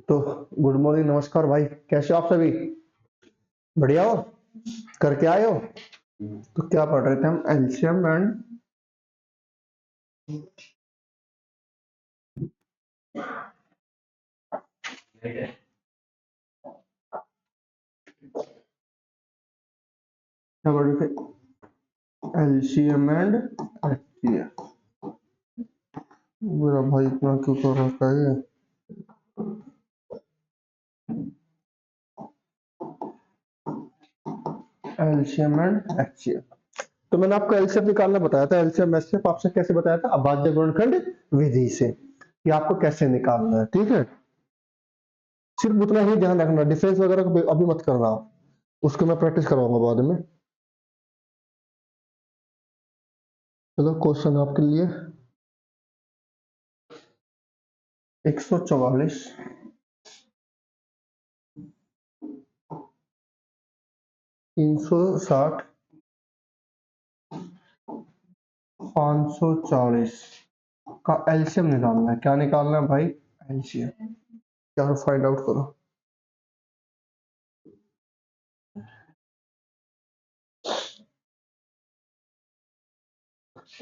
तो good morning, नमस्कार भाई, कैसे हो आप सभी? बढ़िया हो? करके आए हो? तो क्या पढ़ रहे थे हम? एलसीएम एंड क्या पढ़ रहे थे? LCM and HCF. मेरा भाई इतना क्यों कर रखा है? LCM and HCF. तो मैंने आपको एलसीएम निकालना बताया था। एलसीएम एचसीएफ आपसे कैसे बताया था? अभाज्य गुणनखंड विधि से कि आपको कैसे निकालना है। ठीक है, सिर्फ उतना ही ध्यान रखना, डिफरेंस वगैरह को अभी मत करना, उसको मैं प्रैक्टिस करवाऊंगा बाद में। चलो क्वेश्चन आपके लिए 144 360 540 का एलसीएम निकालना है। क्या निकालना है भाई? एलसीएम। क्या फाइंड आउट करो।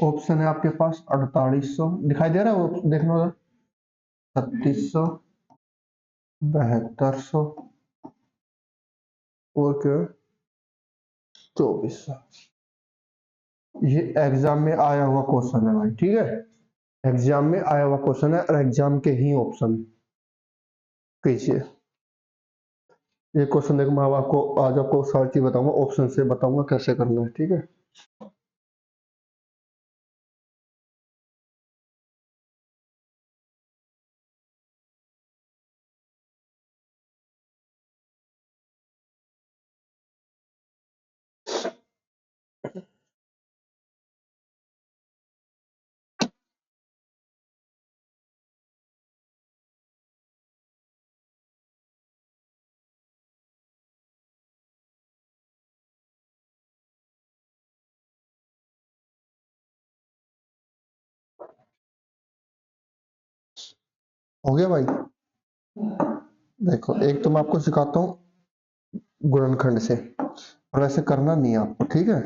ऑप्शन है आपके पास 4800 दिखाई दे रहा है वो, देखना उधर। 3600, 7200 और क्या, 2400। ये एग्जाम में आया हुआ क्वेश्चन है भाई, ठीक है? एग्जाम में आया हुआ क्वेश्चन है और एग्जाम के ही ऑप्शन कीजिए। ये क्वेश्चन देखो, मैं आपको आज आपको सारी चीज बताऊंगा, ऑप्शन से बताऊंगा कैसे करना है, ठीक है? हो गया भाई? देखो, एक तो मैं आपको सिखाता हूँ गुणनखंड से, और ऐसे करना नहीं है आपको, ठीक है?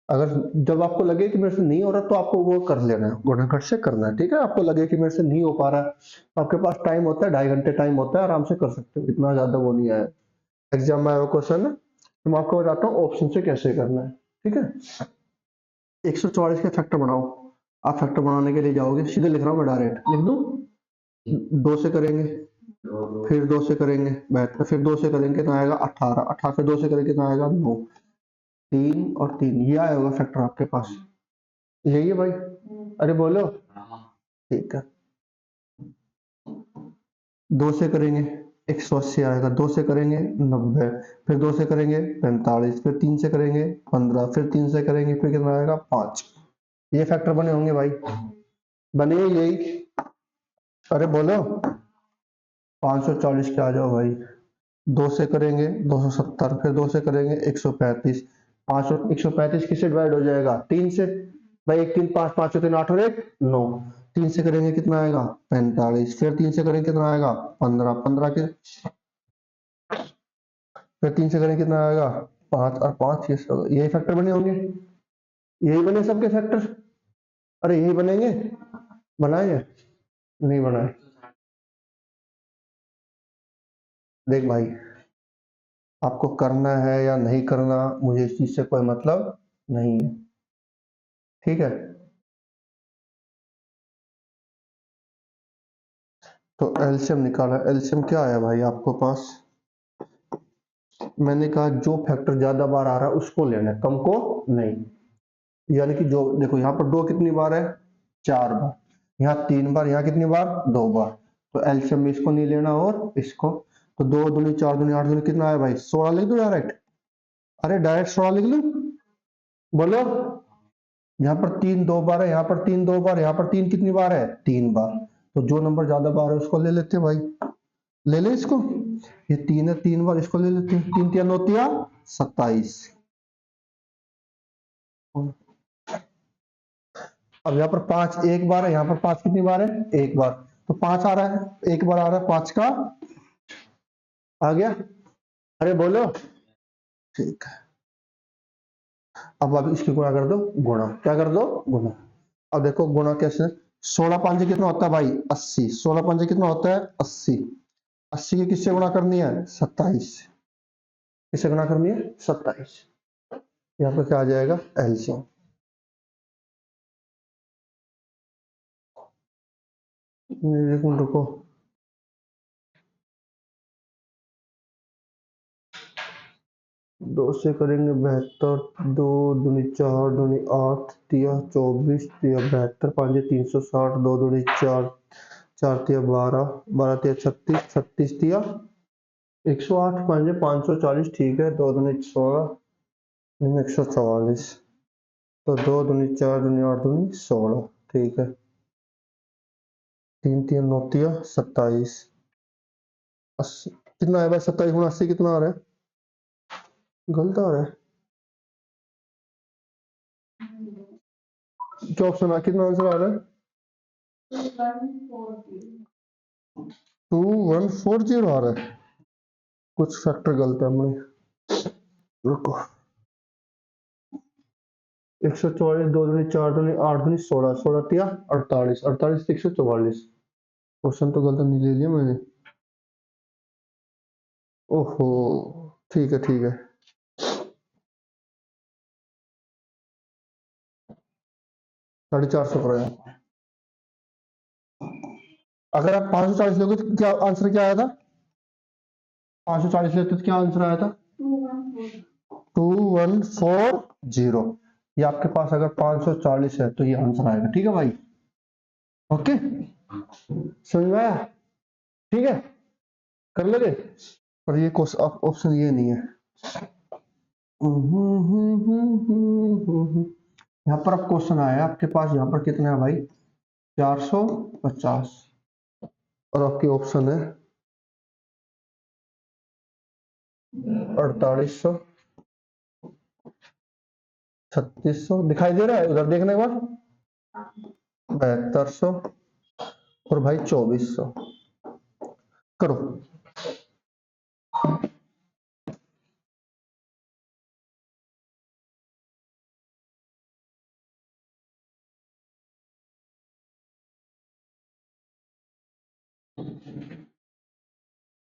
अगर जब आपको लगे कि मेरे से नहीं हो रहा तो आपको वो कर लेना है, गुणनखंड से करना है, ठीक है? आपको लगे कि मेरे से नहीं हो पा रहा है, आपके पास टाइम होता है, 2.5 घंटे टाइम होता है, आराम से कर सकते हो, इतना ज्यादा वो नहीं आया। एग्जाम में आया क्वेश्चन है, तो मैं आपको बताता हूँ ऑप्शन से कैसे करना है, ठीक है? 144 का फैक्टर बनाओ। आप फैक्टर बनाने के लिए जाओगे, सीधे लिख रहा हूँ मैं, डायरेक्ट लिख दूं। 2 से करेंगे, फिर 2 से करेंगे, बैठ फिर 2 से करेंगे, कितना आएगा? 18। 18 से 2 से करेंगे, कितना आएगा? 9। 3 और 3, ये आया होगा फैक्टर आपके पास, यही है भाई? अरे बोलो। ठीक है, 2 से करेंगे 180 आएगा, 2 से करेंगे 90, फिर 2 से करेंगे 45, फिर 3 से करेंगे 15, फिर 3 से करेंगे, फिर कितना आएगा? 5। ये फैक्टर बने होंगे भाई, बने यही? अरे बोलो। 540 के आ जाओ भाई। 2 से करेंगे 270, फिर 2 से करेंगे 135। 5 और 135 किससे डिवाइड हो जाएगा? 3 से। भाई 1 3 5, 5 3 8 और 1 9। 3 से करेंगे कितना आएगा? 45, फिर 3 से करेंगे कितना आएगा? 15। 15 के फिर 3 से करेंगे कितना आएगा? 5 और 5 यही फैक्टर बने होंगे, यही बने सबके फैक्टर। अरे यही बनेंगे, बनाए? नहीं बनाए। देख भाई, आपको करना है या नहीं करना, मुझे इस चीज से कोई मतलब नहीं है, ठीक है? तो एलसीएम निकाला, एलसीएम क्या आया भाई आपको पास? मैंने कहा जो फैक्टर ज्यादा बार आ रहा है उसको लेना है, कम को नहीं। यानी कि जो देखो, यहाँ पर 2 कितनी बार है? 4 बार। यहाँ 3 बार, यहाँ कितनी बार? 2 बार। तो एलसीएम में इसको नहीं लेना और इसको। तो 2 दूनी 4 दूनी 8 दूनी कितना है भाई? 16 लिख दो डायरेक्ट। अरे डायरेक्ट 16 लिख लूं? बोलो। यहाँ पर 3 2 बार है, यहाँ पर 3 2 बार, यहाँ पर 3 कितनी बार है? 3 बार। तो जो नंबर ज्यादा बार है उसको ले लेते हैं भाई, ले ले इसको। ये 3 है, 3 बार, इसको ले लेते हैं। 3 3 9 27। अब यहाँ पर 5 एक बार है, यहाँ पर 5 कितनी बार है? एक बार। तो 5 आ रहा है, एक बार आ रहा है 5 का आ गया? अरे बोलो। ठीक है, अब इसकी गुणा कर दो, गुणा क्या कर दो, गुणा। अब देखो गुणा कैसे, 16 5 कितना होता है भाई, 80। 16 5 कितना होता है, 80। 80 की किससे गुणा करनी है, 27। किससे गुणा करनी है, 27। यहाँ पर क्या आ जाएगा, एलसीएम। एक मिनट रुको, 2 से करेंगे 72, 2 दूनी 4, दूनी 8, तिया 24, तिया 72, 5 360, 2 दूनी 4, 4 तिया 12, 12 तिया 36, 36 तिया 108, 5 540, ठीक है। 2 दूनी 16, 144, तो 2 दूनी 4 दूनी 8 दूनी 16, ठीक है। 3 तिया 9 तिया 27, 80 कितना है भाई, 27 गुणा 80 कितना आ रहा है, गलत आ रहा है। क्या ऑप्शन आ, कितना आंसर आ रहा है, 2140 आ रहा है। कुछ फैक्टर गलत है हमने, रुको। 144, 2 दूनी 4 दूनी 8 दूनी 16, 16 तिया 48, 48 144। क्वेश्चन तो गलत नहीं ले लिया मैंने, ओहो। ठीक है ठीक है, 450 करो यार। अगर आप 540 लोगे तो क्या आंसर क्या आया था, 540 लेते तो क्या आंसर आया था, 2140। ये आपके पास अगर 540 है तो ये आंसर आएगा, ठीक है भाई। ओके, समझ में आया, ठीक है, कर लोगे। पर ये ऑप्शन ये नहीं है। यहाँ पर अब क्वेश्चन आया आपके पास, यहाँ पर कितना है भाई, 450, और आपके ऑप्शन है 4800, 3600, दिखाई दे रहा है उधर देखने के बाद, 7200, और भाई 2400। करो।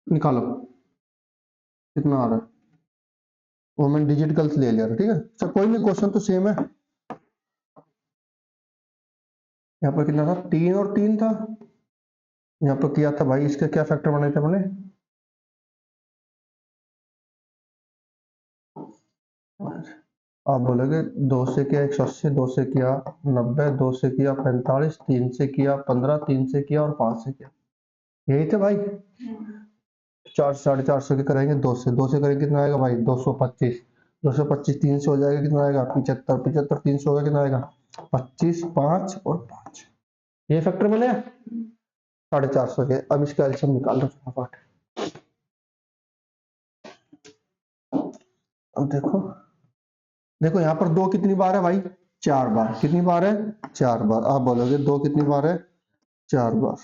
निकालो कितना आ रहा है, वो मैंने डिजिट गलत ले लिया था, ठीक है। अच्छा कोई नहीं, क्वेश्चन तो सेम है। यहाँ पर कितना था, 3 और 3 था। यहाँ पर किया था भाई, इसके क्या फैक्टर बनाए थे मैंने, आप बोलोगे 2 से किया 180, 2 से किया 90, 2 से किया 45, 3 से किया 15, 3 से किया और 5 से किया, यही थे भाई। 400 के करेंगे, 2 से करेंगे कितना आएगा भाई, 225, 225 3 से हो जाएगा कितना आएगा, 75, 75 3 से होगा कितना आएगा, 25, 5 और 5, ये फैक्टर बने 450 के। अब इसका एलसीएम निकाल दो फटाफट। अब देखो, देखो यहाँ पर 2 कितनी बार है भाई, 4 बार। कितनी बार है, 4 बार। आप बोलोगे 2 कितनी बार है, 4 बार।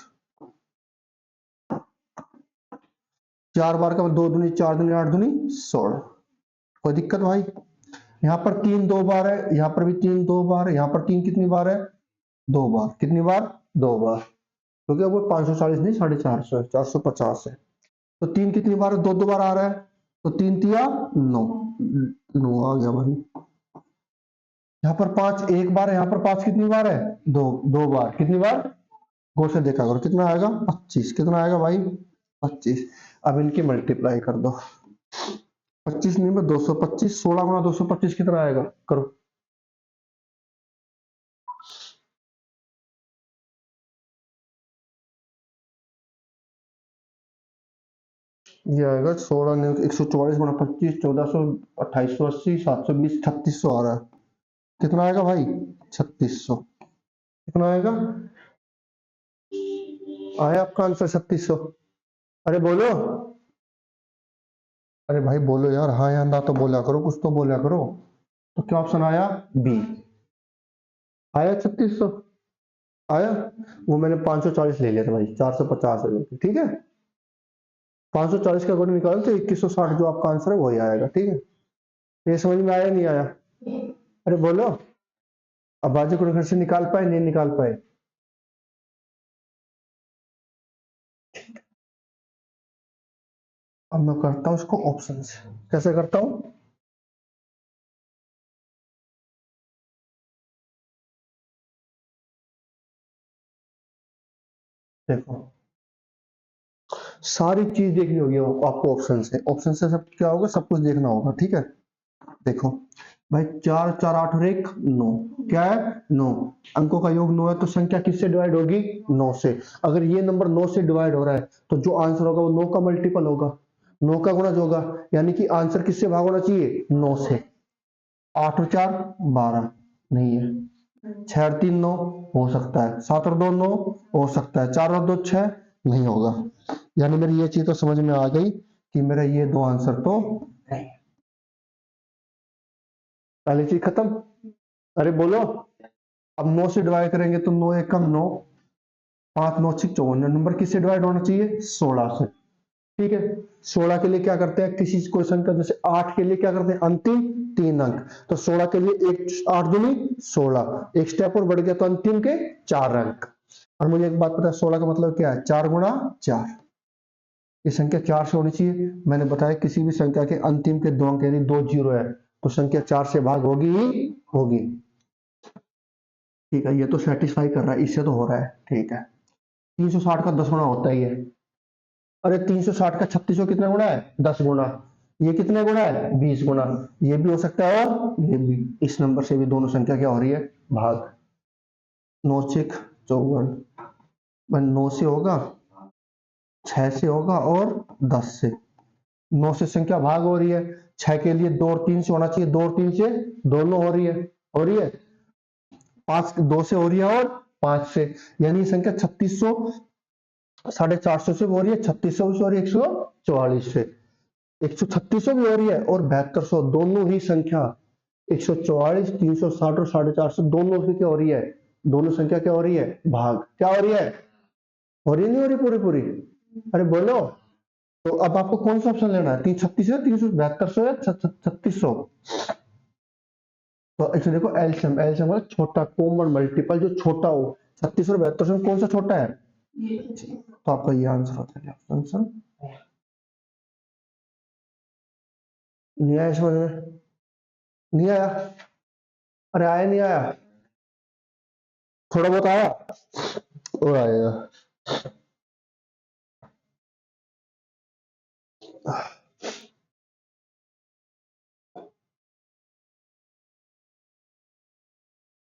4 बार का 2 दूनी 4 दूनी 8 दूनी 16, कोई दिक्कत भाई। यहाँ पर 3 2 बार है, यहाँ पर भी 3 2 बार है, यहाँ पर 3 कितनी बार है, 2 बार। कितनी बार, 2 बार, क्योंकि अब वो 540 नहीं 450 है, 450 है। तो 3 कितनी बार है, 2 2 बार आ रहा है, तो 3 तिया 9, 9 आ गया भाई। यहाँ पर 5 1 बार है, यहाँ पर 5 कितनी बार है, 2 2 बार। कितनी बार, गौर से देखा करो, कितना आएगा 25, कितना आएगा भाई 25। अब इनकी मल्टीप्लाई कर दो, 25 नहीं में 225, 16 गुना 225 कितना आएगा, करो। ये आएगा 16 ने 144 गुना 25, 1400, 2880, 720, 3600 आ रहा है। कितना आएगा भाई, 3600। कितना आएगा, आया आपका आंसर 3600। अरे बोलो, अरे भाई बोलो यार, हाँ या ना तो बोला करो, कुछ तो बोला करो। तो क्या ऑप्शन आया, बी आया, 3600 आया। वो मैंने 540 ले लिया था भाई, 450 है, ठीक है। 540 का गुण निकालो तो 2160 जो आपका आंसर है वही आएगा। ठीक है, ये समझ में आया नहीं आया? अरे बोलो, अब बाजू गुणनखंड से निकाल पाए नहीं निकाल पाए? अब मैं करता हूं इसको ऑप्शन से। कैसे करता हूं? देखो, सारी चीज देखनी होगी आपको ऑप्शन से। ऑप्शन से सब क्या होगा, सब कुछ देखना होगा। ठीक है, देखो भाई, 4 4 8 और 1 9, क्या है 9। अंकों का योग 9 है तो संख्या किससे डिवाइड होगी? 9 से। अगर ये नंबर 9 से डिवाइड हो रहा है तो जो आंसर होगा वो 9 का मल्टीपल होगा, 9 का गुणज होगा। यानी कि आंसर किससे भाग होना चाहिए? 9 से। 8 और 4 12 नहीं है, 6 और 3 9 हो सकता है, 7 और 2 9 हो सकता है, 4 और 2 6 नहीं होगा। यानी मेरी ये चीज तो समझ में आ गई कि मेरा ये दो आंसर तो नहीं। पहली चीज खत्म। अरे बोलो, अब 9 से डिवाइड करेंगे तो 9 एक कम 9, 5 9 6 54, नंबर किससे डिवाइड होना चाहिए? 16 से। ठीक है, 16 के लिए क्या करते हैं, किसी क्वेश्चन का जैसे 8 के लिए क्या करते हैं, अंतिम 3 अंक। तो 16 के लिए एक 8 दूनी 16, एक स्टेप और बढ़ गया तो अंतिम के 4 अंक। और मुझे एक बात पता है, 16 का मतलब क्या है? 4 गुणा 4। ये संख्या 4 से होनी चाहिए। मैंने बताया किसी भी संख्या के अंतिम के 2 अंक, यानी 2 जीरो है तो संख्या 4 से भाग होगी ही होगी। ठीक है, ये तो सेटिस्फाई कर रहा है, इससे तो हो रहा है। ठीक है, 360 का 10 गुना होता ही है। अरे 360 का 3600 कितना गुना है? 10 गुना। ये कितने गुना है? 20 गुना। ये भी हो सकता है और ये भी। इस नंबर से भी दोनों संख्या क्या हो रही है? भाग। 9 6 54, 9 से होगा, 6 से होगा और 10 से। 9 से संख्या भाग हो रही है, 6 के लिए 2 और 3 से होना चाहिए, 2 और 3 से दोनों हो रही है, हो रही है। 5 2 से हो रही है और 5 से, यानी संख्या 3600 450 से भी हो रही है, 3600 से हो रही है, 144 से। 13600 भी हो रही है और 7200, दोनों ही संख्या 144 360 और 450 दोनों से क्या हो रही है? दोनों संख्या क्या हो रही है? भाग। क्या हो रही है? हो रही नहीं हो रही पूरी पूरी? अरे बोलो, तो अब आपको कौन सा ऑप्शन लेना है? 336 है, 372 या 3600? तो एक्चुअली देखो, एलसीएम एलसीएम मतलब छोटा कॉमन मल्टीपल जो छोटा हो। 36 और 72 में कौन सा छोटा है? तो आपका ये आंसर हो जाएगा। आंसर नहीं आया समझ में? नहीं आया? अरे आया नहीं आया? थोड़ा बहुत आया? और आएगा।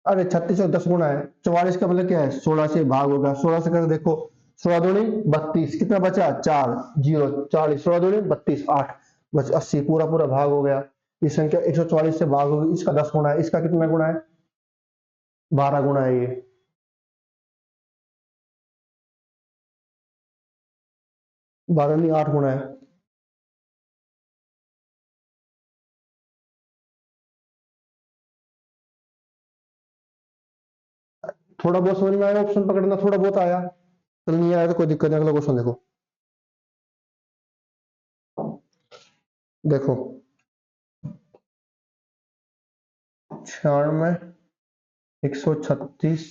अरे 36 और 10 गुना है, 44 का मतलब क्या है? 16 से भाग होगा, 16 से कर देखो, 16 दूनी 32, कितना बचा? 4 जीरो 40, 16 दूनी 32 8 बस 80, पूरा पूरा भाग हो गया। ये संख्या 144 से भाग होगी, इसका 10 गुना है, इसका कितना गुना है? 12 गुना है ये। 12 नहीं 8 गुना है। थोड़ा बहुत समझ में आया? ऑप्शन पकड़ना थोड़ा बहुत आया? चल नहीं आया तो कोई दिक्कत नहीं, अगला क्वेश्चन देखो। देखो 96 136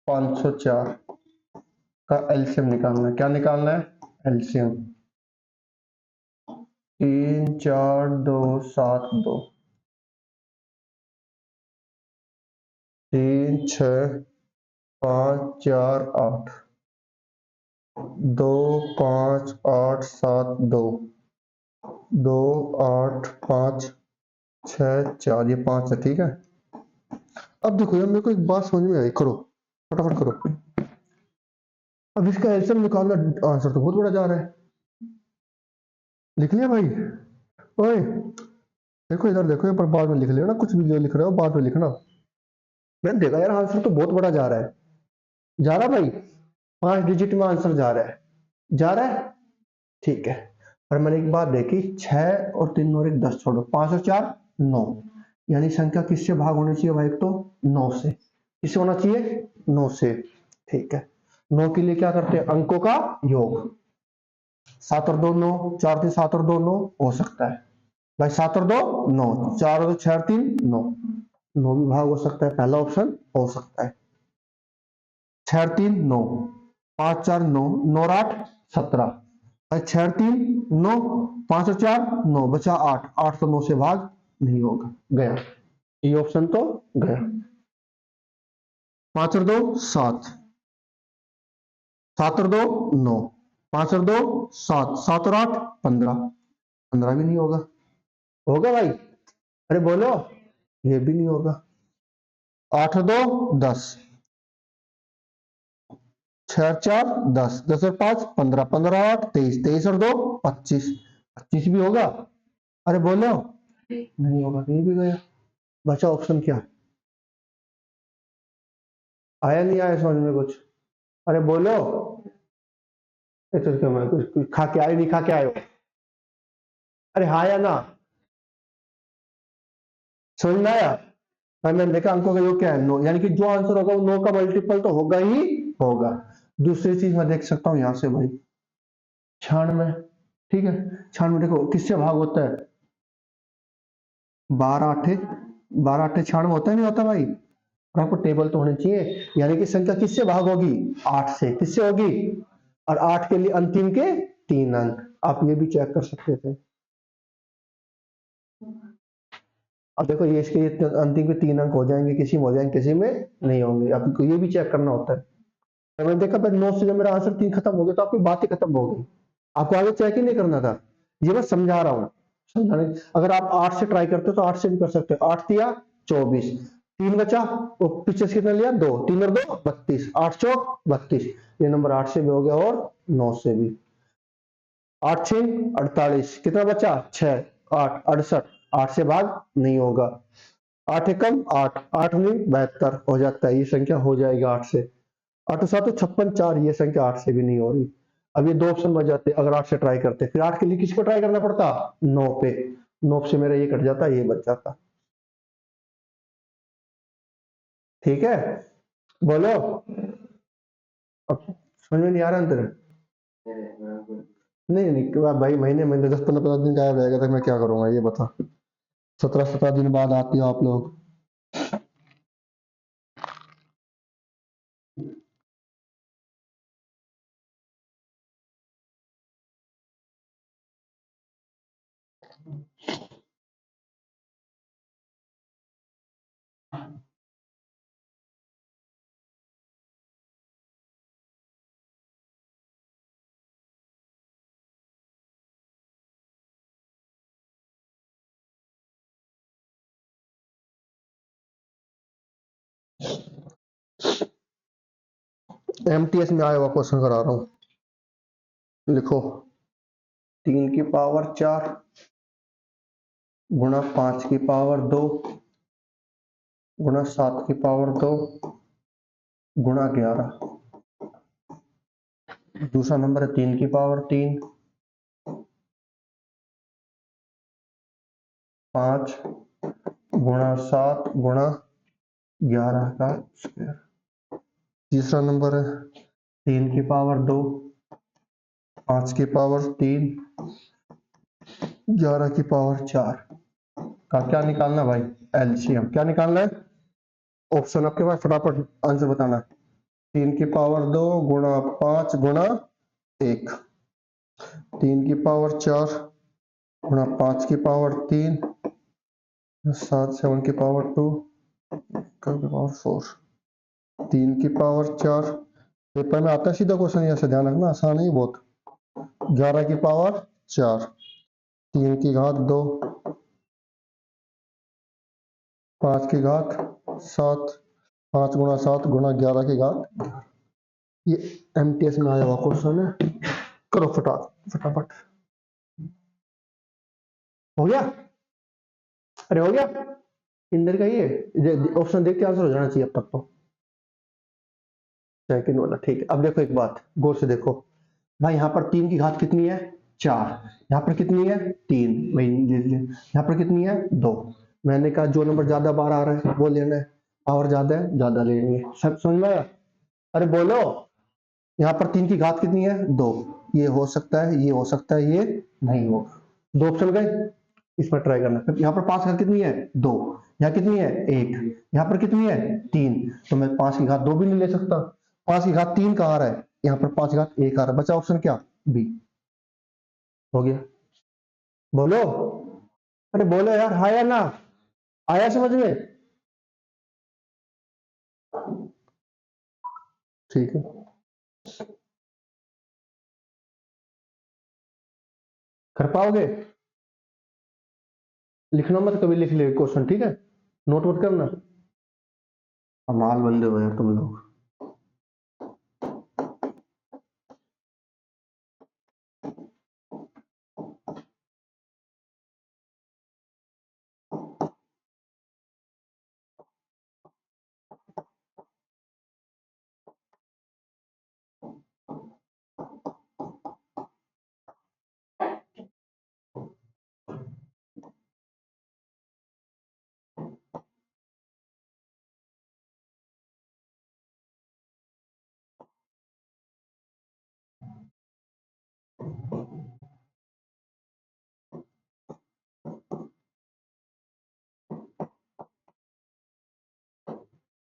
504 का एलसीएम निकालना है। क्या निकालना है? एलसीएम। 3 4 2 7 2, 3 6 5 4 8, 2 5 8 7 2, 2 8 5 6 4, ये 5 है। ठीक है, अब देखो यार, मेरे को एक बात समझ में आई, करो फटाफट करो। अब इसका एलसीएम निकालना, आंसर तो बहुत बड़ा जा रहा है। लिख लिया भाई? ओए देखो इधर देखो, ये पर बाद में लिख लेना, कुछ भी जो लिख रहे हो बाद में लिखना। मैंने देखा यार, आंसर तो बहुत बड़ा जा रहा है। जा रहा भाई? 5 डिजिट में आंसर जा रहा है, जा रहा है। ठीक है, पर मैंने एक बात देखी, 6 और 3 और 1 10 छोड़ो, 5 और 4 9, यानी संख्या किससे भाग होनी चाहिए भाई? तो 9 से। किससे होना चाहिए? 9 से। ठीक है, 9 के लिए क्या करते हैं? अंकों का योग। 7 और 2 9, 4 3 7 और 2 9 हो सकता है भाई। 7 और 2 9, 4 और 6 3 9, 9 भी भाग हो सकता है, पहला ऑप्शन हो सकता है। 6 और 3 9, 5 4 9, 9 और 8 17 भाई। 6 और 3 9, 5 और 4 9, बचा 8, 8 तो 9 से भाग नहीं होगा, गया ये ऑप्शन तो गया। 5 और 2 7, 7 और 2 9, 5 और 2 7, 7 और 8 15, 15 भी नहीं होगा, होगा भाई? अरे बोलो, ये भी नहीं होगा। 8 और 2 10, 6 और 4 10, 10 और 5 15, 15 और 8 23, 23 और 2 25, 25 भी होगा? अरे बोलो, नहीं होगा, नहीं भी गया। बचा ऑप्शन क्या? आया नहीं आया समझ में कुछ? अरे बोलो, क्या मैं कुछ खा के आए, नहीं खा के आए हो? अरे हाँ या ना, समझ में आया? मैंने देखा अंकों का योग क्या है, नो, यानी कि जो आंसर होगा वो नो का मल्टीपल तो होगा ही होगा। दूसरी चीज मैं देख सकता हूँ यहां से भाई, 96, ठीक है। 96 देखो किससे भाग होता है? 12 8, 12 8 96 होता है, नहीं होता भाई? और आपको टेबल तो होनी चाहिए, यानी कि संख्या किससे भाग होगी? 8 से। किससे होगी? और 8 के लिए अंतिम के 3 अंक, आप ये भी चेक कर सकते थे। अब देखो ये इसके अंतिम के 3 अंक हो जाएंगे, किसी में हो जाएंगे, किसी में नहीं होंगे, आपको ये भी चेक करना होता है। तो मैंने देखा भाई 9 से जब मेरा आंसर 3 खत्म हो गया तो आपकी बात ही खत्म हो गई, आपको आगे चेक ही नहीं करना था। ये मैं समझा रहा हूँ, समझाने। अगर आप 8 से ट्राई करते हो तो 8 से भी कर सकते हो। 8 दिया 24, 3 बचा, वो पीछे से कितना लिया? 2, 3 और 2 32, 8 चौक 32, ये नंबर 8 से भी हो गया और 9 से भी। 8 6 48, कितना बचा? 6 8 68, 8 से भाग नहीं होगा। 8 एकम 8, 8 नहीं 72 हो जाता है, ये संख्या हो जाएगी 8 से। 8 7 56 4, ये संख्या 8 से भी नहीं हो रही। अब ये दो ऑप्शन बच जाते अगर 8 से ट्राई करते, फिर 8 के लिए किसको ट्राई करना पड़ता? 9 पे। 9 से मेरा ये कट जाता, ये बच जाता। ठीक है, बोलो। अब समझ में नहीं आ रहा अंदर? नहीं नहीं भाई, महीने महीने 10 15 15 दिन गायब रहेगा तो मैं क्या करूंगा ये बता। 17 दिन बाद आती हो आप लोग। एमटीएस में आया हुआ क्वेश्चन करा रहा हूँ, लिखो। 3 की पावर 4 गुणा 5 की पावर 2 गुणा 7 की पावर 2 गुणा 11। दूसरा नंबर है 3 की पावर 3 5 गुणा 7 गुणा 11 का स्क्वायर। तीसरा नंबर है 3 की पावर 2 5 की पावर 3 11 की पावर 4 का क्या निकालना भाई? एलसीएम। क्या निकालना है? ऑप्शन आपके पास, फटाफट आंसर बताना है। 3 की पावर 2 गुणा 5 गुणा 1, 3 की पावर 4 गुणा 5 की पावर 3 7 7 की पावर 2 की पावर 4, 3 की पावर 4। पेपर में आता है सीधा क्वेश्चन, यहाँ से ध्यान रखना, आसान है बहुत। 11 की पावर 4, 3 की घात 2 5 की घात 7, 5 गुणा 7 गुणा 11 की घात। ये एमटीएस में आया हुआ क्वेश्चन है, करो फटाफट। हो गया? अरे हो गया इंदर का, ये ऑप्शन देख के आंसर हो जाना चाहिए अब तक तो। सेकंड वाला ठीक है। अब देखो एक बात गौर से देखो भाई, यहाँ पर 3 की घात कितनी है? 4। यहाँ पर कितनी है? 3। भाई यहाँ पर कितनी है? 2। मैंने कहा जो नंबर ज्यादा बार आ रहा है वो लेना है, और ज्यादा है ज्यादा लेनी है। सब समझ में आया? अरे बोलो, यहाँ पर 3 की घात कितनी है? 2। ये हो सकता है, ये हो सकता है, ये नहीं हो। दो ऑप्शन गए, इसमें ट्राई करना। फिर यहाँ पर 5 की घात कितनी है? 2। यहाँ कितनी है? 1। यहाँ पर कितनी है? 3। तो मैं 5 की घात 2 भी नहीं ले सकता। 5 की घात 3 का आ रहा है, यहाँ पर 5 की घात 1 आ रहा है, बचा ऑप्शन क्या? बी। हो गया। बोलो, अरे बोलो यार, हाँ या ना? आया समझ में? ठीक है, कर पाओगे? लिखना मत, कभी लिख ले क्वेश्चन, ठीक है? नोट मत करना। कमाल बंदे हो यार तुम लोग।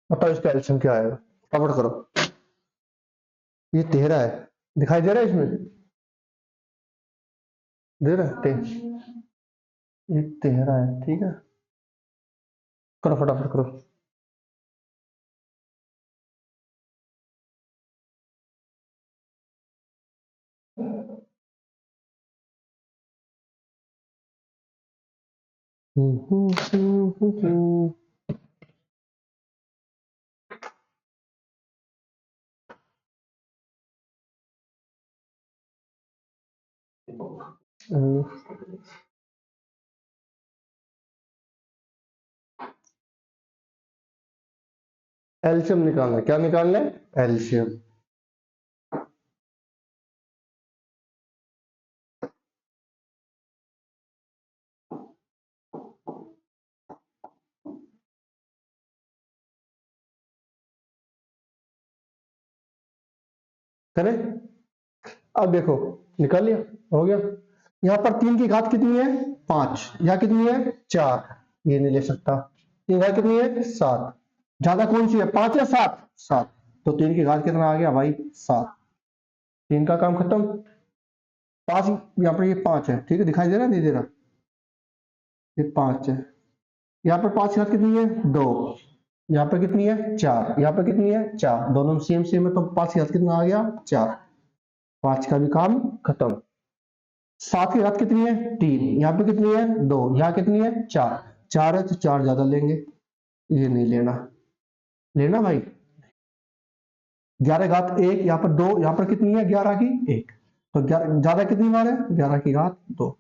बताओ इसका एल्शियम क्या आएगा, फटाफट करो। ये 13 है, दिखाई दे रहा है इसमें? दे रहा है ये 13 है, ठीक है। करो फटाफट करो। एल्शियम निकालना है, क्या निकालना है? एल्शियम। करें? अब देखो, निकाल लिया, हो गया। यहाँ पर 3 की घात कितनी है? 5। यहाँ कितनी है? 4। ये नहीं ले सकता। 3 की घात कितनी है? 7। ज्यादा कौन सी है, 5 या 7? 7। तो 3 की घात कितना आ गया भाई? 7। 3 का काम खत्म। 5, यहाँ पर ये 5 है, ठीक है, दिखाई दे रहा है नहीं दे रहा? ये 5 है। यहाँ पर 5 की घात कितनी है? 2। यहाँ पर कितनी है? 4। यहाँ पर कितनी है? 4। दोनों सेम सेम है, तो 5 की घात कितना आ गया? 4। 5 का भी काम खत्म। 7 की घात कितनी है? 3। यहाँ पे कितनी है? 2। यहाँ कितनी है? 4। 4 है तो 4 ज्यादा लेंगे, ये नहीं लेना। लेना भाई? 11 घात 1, यहाँ पर 2, यहाँ पर कितनी है? 11 की 1। तो ज्यादा कितनी बार है? 11 की घात 2।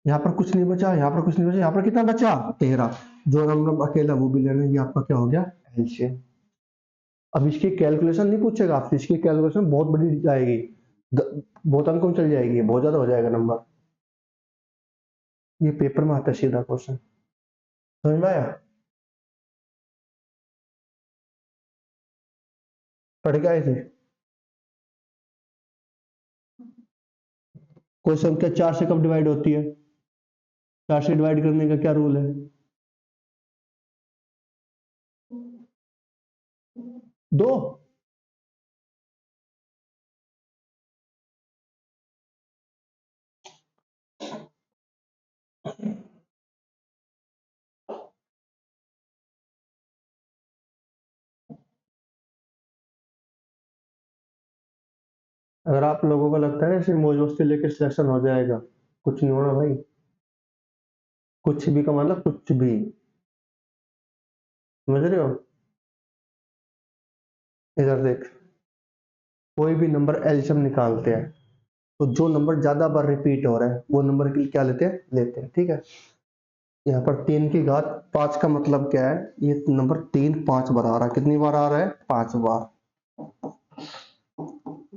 यहाँ पर कुछ नहीं बचा, यहाँ पर कुछ नहीं बचा, यहाँ पर कितना बचा? 13। जो नंबर अकेला वो भी लेना, ये आपका क्या हो गया? एलसीएम। अब इसकी कैलकुलेशन नहीं पूछेगा आपसे, इसकी कैलकुलेशन बहुत बड़ी जाएगी, बहुत अंकों में चल जाएगी, बहुत ज्यादा हो जाएगा नंबर। ये पेपर में आता है सीधा क्वेश्चन, समझ में आया? पढ़ के आए थे? कोई संख्या 4 से कब डिवाइड होती है? 4 से डिवाइड करने का क्या रूल है? 2। अगर आप लोगों को लगता है ना सिर्फ मौज मस्ती लेके सिलेक्शन हो जाएगा, कुछ नहीं होना भाई। कुछ भी का मतलब कुछ भी, समझ रहे हो? इधर देख, कोई भी नंबर एलसीएम निकालते हैं तो जो नंबर ज्यादा बार रिपीट हो रहा है वो नंबर के लिए क्या लेते हैं? लेते हैं, ठीक है। यहाँ पर 3 की घात 5 का मतलब क्या है? ये नंबर 3 5 बार आ रहा है, कितनी बार आ रहा है? 5 बार।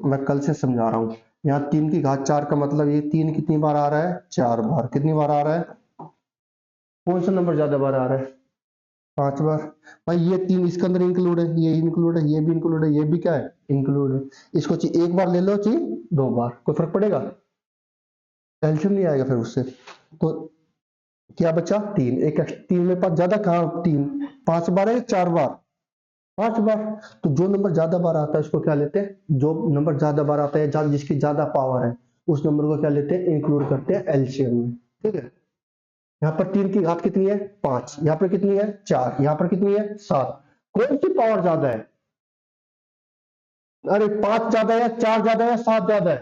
मैं कल से समझा रहा हूँ। यहाँ 3 की घात 4 का मतलब ये 3 कितनी बार आ रहा है? 4 बार। कितनी बार आ रहा है? कौन सा नंबर ज्यादा बार आ रहा है? 5 बार। भाई ये 3 इसके अंदर इंक्लूड है, ये इंक्लूड है, ये भी इंक्लूड है, ये भी क्या है, इंक्लूड है। इसको चाहिए 1 बार ले लो, चाहिए 2 बार, कोई फर्क पड़ेगा? एल्शियम नहीं आएगा फिर उससे। तो क्या बचा? 3। एक 3 में 5 ज्यादा कहाँ, 3 5 बार है, 4 बार, 5 बार। तो जो नंबर ज्यादा बार आता है उसको क्या लेते हैं, जो नंबर ज्यादा बार आता है, जिसकी ज्यादा पावर है, उस नंबर को क्या लेते हैं, इंक्लूड करते हैं एलसीएम में। ठीक है। यहाँ पर 3 की घात कितनी है, 5। यहाँ पर कितनी है, 4। यहाँ पर कितनी है, 7। कौन सी पावर ज्यादा है? अरे 5 ज्यादा है या 4 ज्यादा है या 7 ज्यादा है?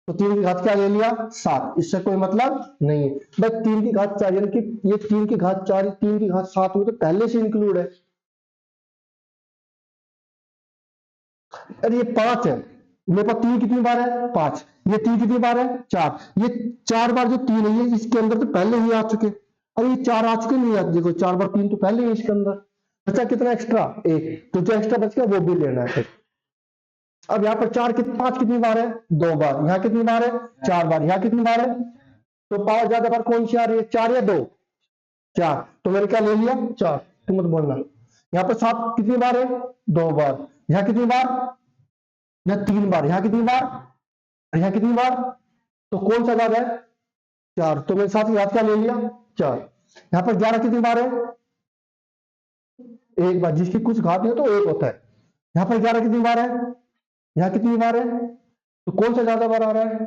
तो 3 की घात क्या ले लिया, 7। इससे कोई मतलब नहीं है। बस 3 की घात 4 यानी कि ये 3 की घात 4, 3 की घात 7 में तो पहले से इंक्लूड है। अरे ये 5 है, मेरे पास 3 कितनी बार है, 5। ये 3 कितनी बार है, 4। ये 4 बार जो 3 है, ये इसके अंदर तो पहले ही आ चुके। अरे ये 4 आ चुके, नहीं आते, देखो 4 बार 3 तो पहले ही इसके अंदर। बचा कितना एक्स्ट्रा, 1। तो जो एक्स्ट्रा बच गया वो भी लेना है फिर। अब यहाँ पर 5 कितनी बार है, 2 बार। यहाँ कितनी बार है, 4 बार। यहाँ कितनी बार है? तो पावर ज्यादा बार कौन सी आ रही है, 4 या 2? 4। तो मैंने क्या ले लिया, 4। तुम मत बोलना। यहाँ पर 7 कितनी बार है, 2 बार। यहाँ कितनी बार, यहाँ 3 बार। यहाँ कितनी बार, यहाँ कितनी बार? तो कौन सा ज्यादा है, 4। तो मैंने 7 की घात क्या ले लिया, 4। यहाँ पर 11 कितनी बार है, 1 बार। जिसकी कुछ घात है तो 1 होता है। यहाँ पर 11 कितनी बार है, यहाँ कितनी बार है? तो कौन सा ज्यादा बार आ रहा है,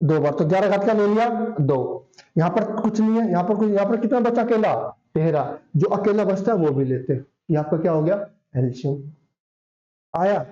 2 बार। तो 11 घात क्या ले लिया, 2। यहाँ पर कुछ नहीं है, यहाँ पर कुछ, यहाँ पर कितना बचा, अकेला 13। जो अकेला बचता है वो भी लेते हैं। ये आपका क्या हो गया, एल्शियम आया।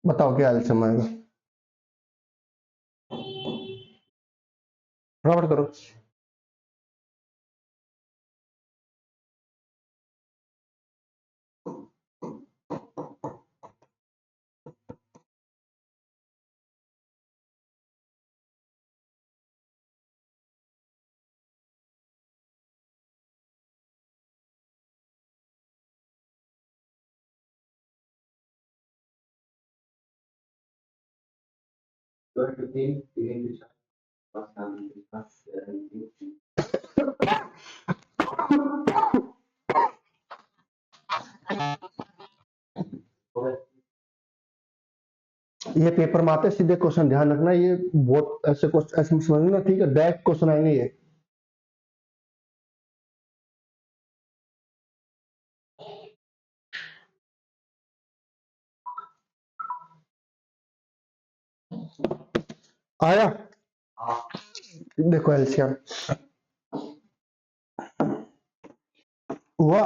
बताओ क्या एल्शियम आएगा, फटाफट करो। ये पेपर में आते हैं सीधे क्वेश्चन, ध्यान रखना। ये बहुत ऐसे क्वेश्चन ऐसे समझना, ठीक है, डायरेक्ट क्वेश्चन आएंगे ये। आया, देखो एल्शियम हुआ।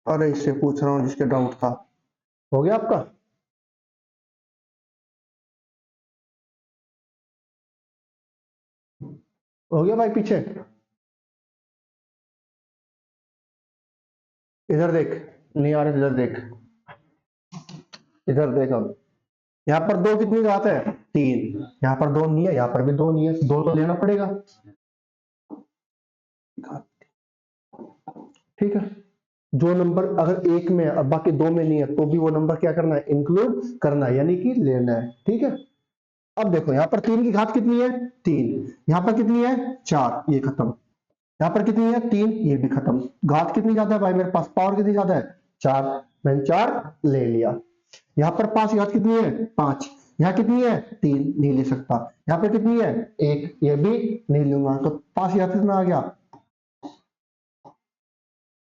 अरे इससे पूछ रहा हूँ जिसके डाउट था। हो गया आपका? हो गया भाई, पीछे इधर देख, नहीं आ रहा, इधर देख, इधर देख। अब यहाँ पर 2 कितनी घात है, 3। यहाँ पर 2 नहीं है, यहाँ पर भी 2 नहीं है, 2 तो लेना पड़ेगा। ठीक है। जो नंबर अगर 1 में और बाकी 2 में नहीं है, तो भी वो नंबर क्या करना है, इंक्लूड करना है, यानी कि लेना है। ठीक है। अब देखो यहाँ पर 3 की घात कितनी है, 3। यहाँ पर कितनी है, 4। ये खत्म। यहाँ पर कितनी है, 3। ये भी खत्म। घात कितनी ज्यादा है भाई मेरे पास, पावर कितनी ज्यादा है, 4। मैंने 4 ले लिया। यहाँ पर 5 की घात कितनी है, 5। यहाँ कितनी है, 3। नहीं ले सकता। यहाँ पर कितनी है, 1। ये भी नहीं लूंगा। तो 5 की घात कितना आ गया,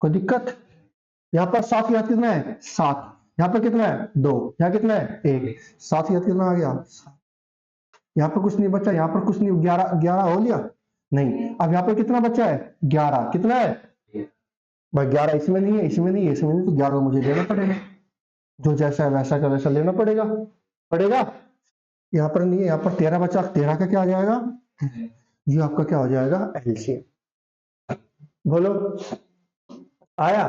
कोई दिक्कत? यहाँ पर 7 की घात कितना है, 7। यहाँ पर कितना है, 2। यहाँ कितना है, 1। 7 की घात कितना आ गया, यहाँ पर कुछ नहीं बचा, यहाँ पर कुछ नहीं, 11 11 हो लिया नहीं। अब यहाँ पर कितना बचा है, 11। कितना है भाई, 11 इसमें नहीं है, इसमें नहीं है, इसमें नहीं, तो 11 मुझे लेना पड़ेगा। जो जैसा है वैसा का वैसा लेना पड़ेगा, पड़ेगा। यहाँ पर नहीं है, यहाँ पर 13 बचा, 13 का क्या आ जाएगा, ये आपका क्या हो जाएगा, एलसीएम। बोलो, आया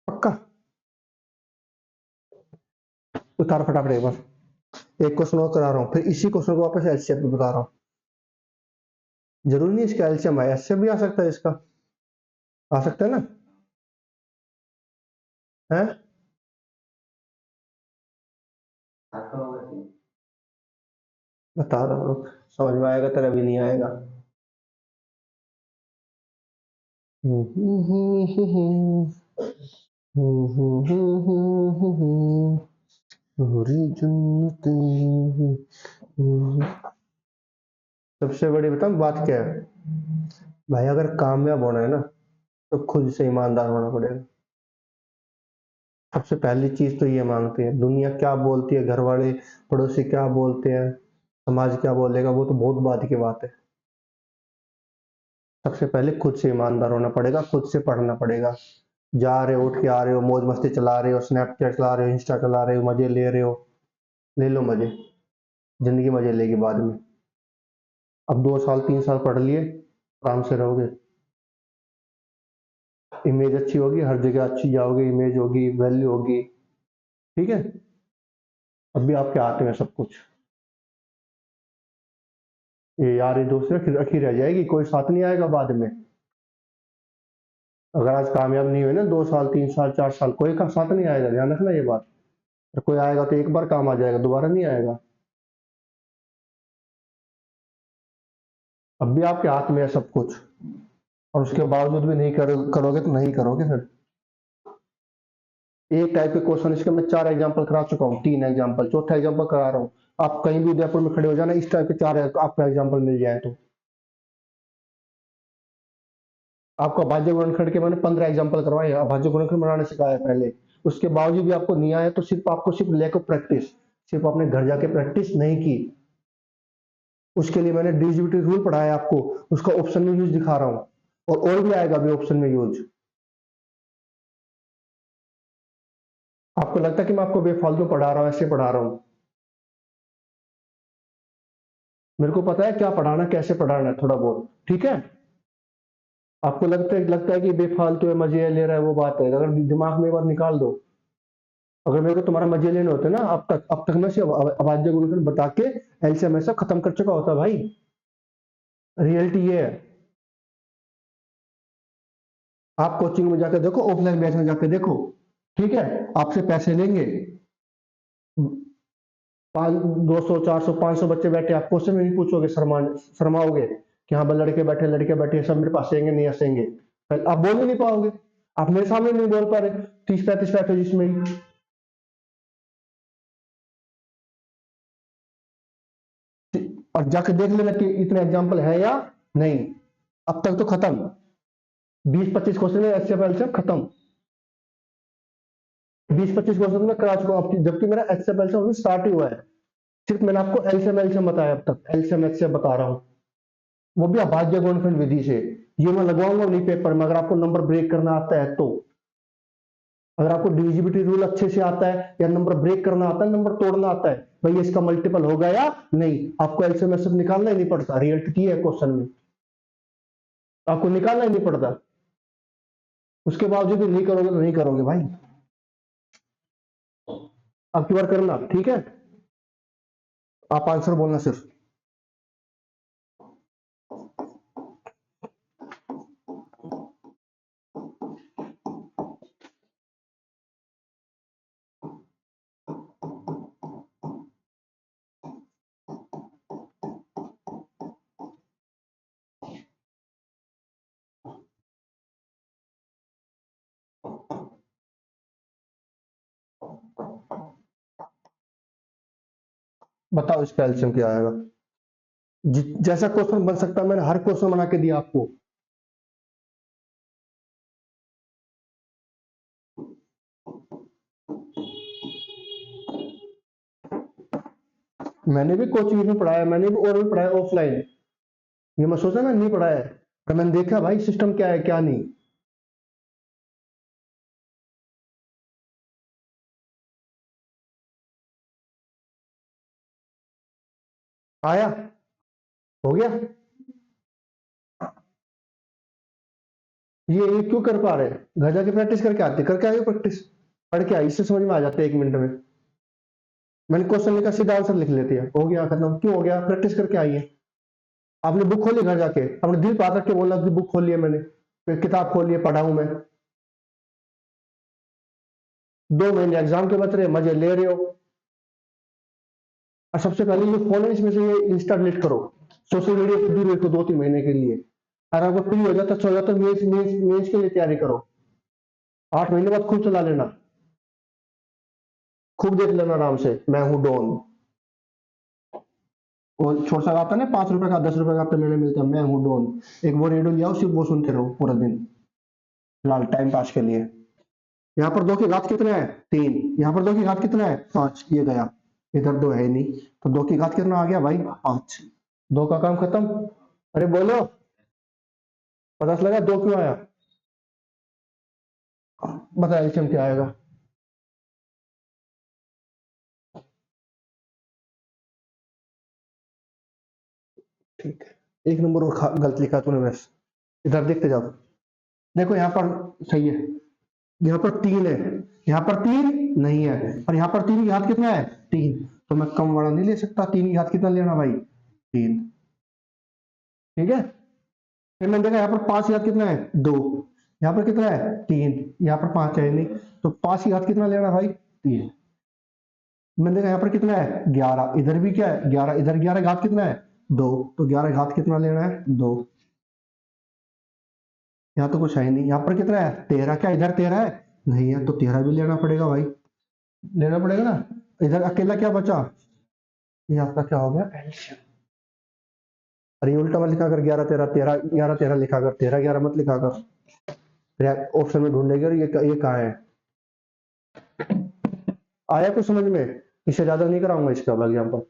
पक्का? उतार फटाफट एक बार, एक क्वेश्चन और करा रहा हूँ, फिर इसी क्वेश्चन को वापस एलसीएम पे बता रहा हूँ। जरूरी नहीं इसका एलसीएम आया, एलसीएम भी आ सकता है इसका, आ सकता है ना, है? बता रहा हूँ, समझ में आएगा तेरा, भी नहीं आएगा। पूरी जन्नत। सबसे बड़ी बताऊं बात क्या है भाई, अगर कामयाब होना है ना तो खुद से ईमानदार होना पड़ेगा। सबसे पहली चीज तो ये मांगते हैं, दुनिया क्या बोलती है, घर वाले पड़ोसी क्या बोलते हैं, समाज क्या बोलेगा, वो तो बहुत बाद की बात है। सबसे पहले खुद से ईमानदार होना पड़ेगा, खुद से पढ़ना पड़ेगा। जा रहे हो, उठ के आ रहे हो, मौज मस्ती चला रहे हो, स्नैपचैट चला रहे हो, इंस्टा चला रहे हो, मजे ले रहे हो, ले लो मजे, जिंदगी मजे लेगी बाद में। अब 2 साल 3 साल पढ़ लिए, आराम से रहोगे, इमेज अच्छी होगी, हर जगह अच्छी जाओगे, इमेज होगी, वैल्यू होगी, ठीक है। अब भी आपके हाथ में है सब कुछ। ये यार, ये दोस्त रखी रखी रह जाएगी, कोई साथ नहीं आएगा बाद में। अगर आज कामयाब नहीं हुए ना, 2 साल 3 साल 4 साल, कोई का साथ नहीं आएगा, ध्यान रखना ये बात। और कोई आएगा तो एक बार काम आ जाएगा, दोबारा नहीं आएगा। अब भी आपके हाथ में है सब कुछ, और उसके बावजूद भी नहीं करोगे तो नहीं करोगे फिर। एक टाइप के क्वेश्चन इसके मैं 4 एग्जाम्पल करा चुका हूँ, 3 एग्जाम्पल, चौथा एग्जाम्पल करा रहा हूँ। आप कहीं भी उदयपुर में खड़े हो जाना, इस टाइप के 4 आपका एग्जाम्पल मिल जाए तो। आपका अभाज्य गुणनखंड के मैंने 15 एग्जाम्पल करवाए, अभाज्य गुणनखंड बनाने सिखाया पहले। उसके बावजूद भी आपको नहीं आया तो सिर्फ आपको सिर्फ लैक ऑफ प्रैक्टिस, सिर्फ आपने घर जाके प्रैक्टिस नहीं की। उसके लिए मैंने डिविजिबिलिटी रूल पढ़ाया आपको, उसका ऑप्शन में यूज दिखा रहा हूँ, और भी आएगा अभी ऑप्शन में यूज। आपको लगता है कि मैं आपको बेफालतू पढ़ा रहा हूँ, ऐसे पढ़ा रहा हूँ? मेरे को पता है क्या पढ़ाना, कैसे पढ़ाना है, थोड़ा बहुत, ठीक है। आपको लगता है कि बेफालतू है, मजे ले रहा है, वो बात है, अगर दिमाग में एक बार निकाल दो। अगर मेरे को तुम्हारा मजे लेने होते ना, अब तक मैं सिर्फ अभाज्य गुणनखंड बता के एलसीएम ऐसा खत्म कर चुका होता भाई। रियलिटी ये है। आप कोचिंग में जाकर देखो, ऑफलाइन बैच में जाकर देखो, ठीक है। आपसे पैसे लेंगे, 200 400 500 बच्चे बैठे, आप क्वेश्चन में नहीं पूछोगे, शर्माओगे कि हाँ भाई लड़के बैठे सब मेरे पास आएंगे नहीं आएंगे, आप बोल ही नहीं पाओगे। आप मेरे सामने नहीं बोल पा रहे 30 35 पैकेज में ही। और जाके देख लेना कि इतने एग्जाम्पल है या नहीं। अब तक तो खत्म, 20 25 क्वेश्चन में एचसीएफ से खत्म, 20 25 क्वेश्चन में करा चुका हूं, जबकि मेरा एचसीएफ से स्टार्ट ही हुआ है। सिर्फ मैंने आपको एलसीएम बताया, अब तक एलसीएम एचसीएफ बता रहा हूँ, वो भी अभाज्य गुणनखंड विधि से। ये मैं लगवाऊंगा नहीं पेपर में, अगर आपको नंबर ब्रेक करना आता है तो। अगर आपको डिविजिबिलिटी रूल अच्छे से आता है, या नंबर ब्रेक करना आता है, नंबर तोड़ना आता है, भाई इसका मल्टीपल होगा या नहीं, आपको एलसीएम एचसीएफ निकालना ही नहीं पड़ता, रियलिटी है क्वेश्चन में, आपको निकालना ही नहीं पड़ता। उसके बावजूद भी नहीं करोगे तो नहीं करोगे भाई। अब की बार करना, ठीक है। आप आंसर बोलना सिर्फ। बताओ इसका एलसीएम क्या आएगा। जैसा क्वेश्चन बन सकता है मैंने हर क्वेश्चन बना के दिया आपको। मैंने भी कोचिंग में पढ़ाया, मैंने भी और भी पढ़ाया ऑफलाइन। ये मैं सोचा ना नहीं पढ़ाया है, पर मैंने देखा भाई सिस्टम क्या है क्या नहीं। आया? हो गया? ये क्यों कर पा रहे? घर जाके प्रैक्टिस करके आते, करके आइए प्रैक्टिस, पढ़ के आई, इससे समझ में आ जाते हैं 1 मिनट में। मैंने क्वेश्चन लिखा, सीधा आंसर लिख लेते हैं, हो गया खत्म। क्यों हो गया? प्रैक्टिस करके आइए। आपने बुक खोली घर जाके, अपने दिल पे हाथ रख के बोला कि बुक खोली है मैंने, फिर किताब खोली है, पढ़ा हूं मैं। 2 महीने एग्जाम के बच रहे, मजे ले रहे हो। और सबसे पहले ये फोन है, इसमें से ये इंस्टा डिलीट करो, सोशल मीडिया से दूर रखो 2-3 महीने के लिए। अगर आपको फ्री हो जाता, सो जाता, मेंस मेंस मेंस के लिए तैयारी करो। 8 महीने बाद खूब चला लेना, खूब देख लेना आराम से, मैं हूं डॉन। वो छोटा सा आता है ना, 5 रुपए का 10 रुपए का आपको लेने मिलता है, मैं हूं डॉन। एक वो रेडियो लिया, सिर्फ वो सुनते रहो पूरा दिन, फिलहाल टाइम पास के लिए। यहाँ पर 2 की घात कितना है? 3। यहाँ पर 2 की घात कितना है? 5। ये गया, इधर 2 है ही नहीं, तो 2 की घात कितना आ गया भाई? 5। 2 का काम खत्म। अरे बोलो, पता लगा 2 क्यों आया? बता एल्शियम क्या आएगा? ठीक है, 1 नंबर और गलत लिखा तूने बस। इधर देखते जाओ, देखो यहाँ पर सही है, यहाँ पर 3 है, यहाँ पर 3 नहीं है, और यहाँ पर 3 की घात कितना है? 3। तो मैं कम वाला नहीं ले सकता, 3 की घात कितना लेना भाई? 3। ठीक है, फिर मैंने देखा यहाँ पर 5 की घात कितना है? 2। यहाँ पर कितना है? 3। यहाँ पर 5 है नहीं, तो 5 की घात कितना लेना भाई? 3। मैंने देखा यहाँ पर कितना है? 11। इधर भी क्या है? 11। इधर 11 घात कितना है? 2। तो 11 घात कितना लेना है? 2। यहाँ तो कुछ है ही नहीं। यहाँ पर कितना है? 13। क्या इधर 13 है? नहीं है, तो 13 भी लेना पड़ेगा भाई, लेना पड़ेगा ना। इधर अकेला क्या बचा? ये आपका क्या हो गया? एल्शियम। अरे उल्टा मत लिखा कर, 11 13 13 11 13 लिखा कर, 13 11 मत लिखा कर, फिर ऑप्शन में ढूंढेगी और ये कहाँ है? आया कुछ समझ में? इससे ज्यादा नहीं कराऊंगा इसका अब एग्जाम्पल।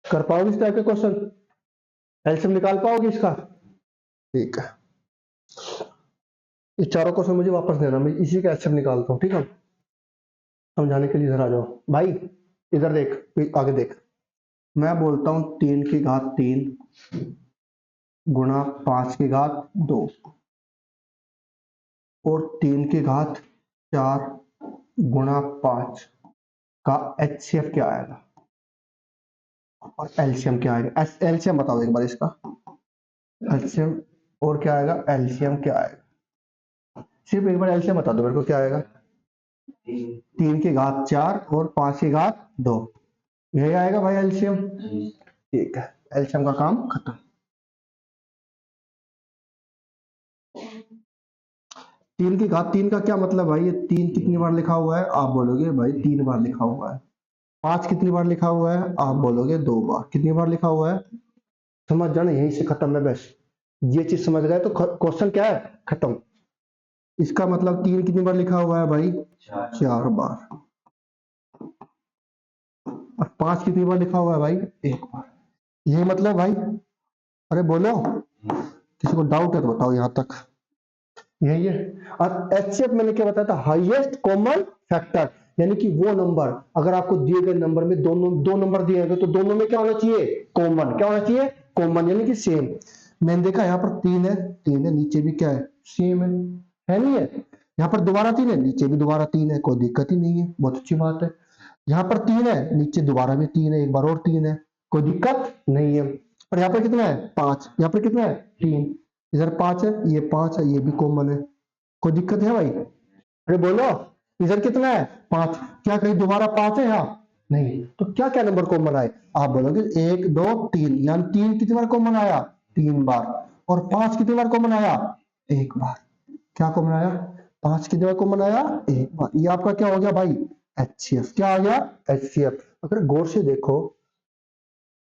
कर पाओगे इस टाइप के क्वेश्चन? एल्शियम निकाल पाओगे इसका? ठीक है, ये चारों क्वेश्चन मुझे वापस देना, मैं इसी का एल्शियम निकालता हूँ, ठीक है? समझाने के लिए इधर आ जाओ भाई, इधर देख, आगे देख। मैं बोलता हूँ 3 की घात 3 गुणा 5 की घात 2 और 3 की घात 4 गुणा 5 का HCF क्या आएगा और एलसीएम क्या आएगा? एलसीएम बताओ एक बार इसका, एलसीएम और क्या आएगा? एलसीएम क्या आएगा? सिर्फ एक बार एलसीएम बता दो मेरे को, क्या आएगा? 3 की घात 4 और 5 की घात 2, यही आएगा भाई एलसीएम। ठीक है, एलसीएम का काम खत्म। 3 की घात 3 का क्या मतलब भाई? ये 3 कितनी बार लिखा हुआ है? आप बोलोगे भाई 3 बार लिखा हुआ है। 5 कितनी बार लिखा हुआ है? आप बोलोगे 2 बार। कितनी बार लिखा हुआ है? समझ जाना, यहीं से खत्म है बस। ये चीज समझ गए तो क्वेश्चन क्या है? खत्म। इसका मतलब 3 कितनी बार लिखा हुआ है भाई? 4 बार। और 5 कितनी बार लिखा हुआ है भाई? 1 बार। ये मतलब भाई, अरे बोलो, किसी को डाउट है तो बताओ यहाँ तक। यही है। और एचसीएफ मैंने क्या बताया था? हाईएस्ट कॉमन फैक्टर, यानी कि वो नंबर, अगर आपको दिए गए नंबर में दो नंबर दिए गए तो दोनों में क्या होना चाहिए? कॉमन। क्या होना चाहिए? कॉमन, यानी कि सेम। मैंने देखा यहाँ पर 3 है, 3 है, नीचे भी क्या है? सेम है नहीं है? यहाँ पर दोबारा 3 है, नीचे भी दोबारा 3 है, कोई दिक्कत ही नहीं है, बहुत अच्छी बात है। यहाँ पर 3 है, नीचे दोबारा भी 3 है, एक बार और 3 है, कोई दिक्कत नहीं है। और यहाँ पर कितना है? 5। यहाँ पर कितना है? 3। इधर 5 है, ये 5 है, ये भी कॉमन है, कोई दिक्कत है भाई? अरे बोलो, इधर कितना है? 5। क्या कहीं दोबारा 5 है यहाँ? नहीं। तो क्या क्या नंबर कॉमन आए? आप बोलोगे 1 2 3, यानी 3 कितनी बार कॉमन आया? 3 बार। और 5 कितनी बार कॉमन आया? 1 बार। क्या कॉमन आया? 5 कितनी बार कॉमन आया? 1 बार। ये आपका क्या हो गया भाई? एचसीएफ। क्या आ गया? एचसीएफ। अगर गौर से देखो,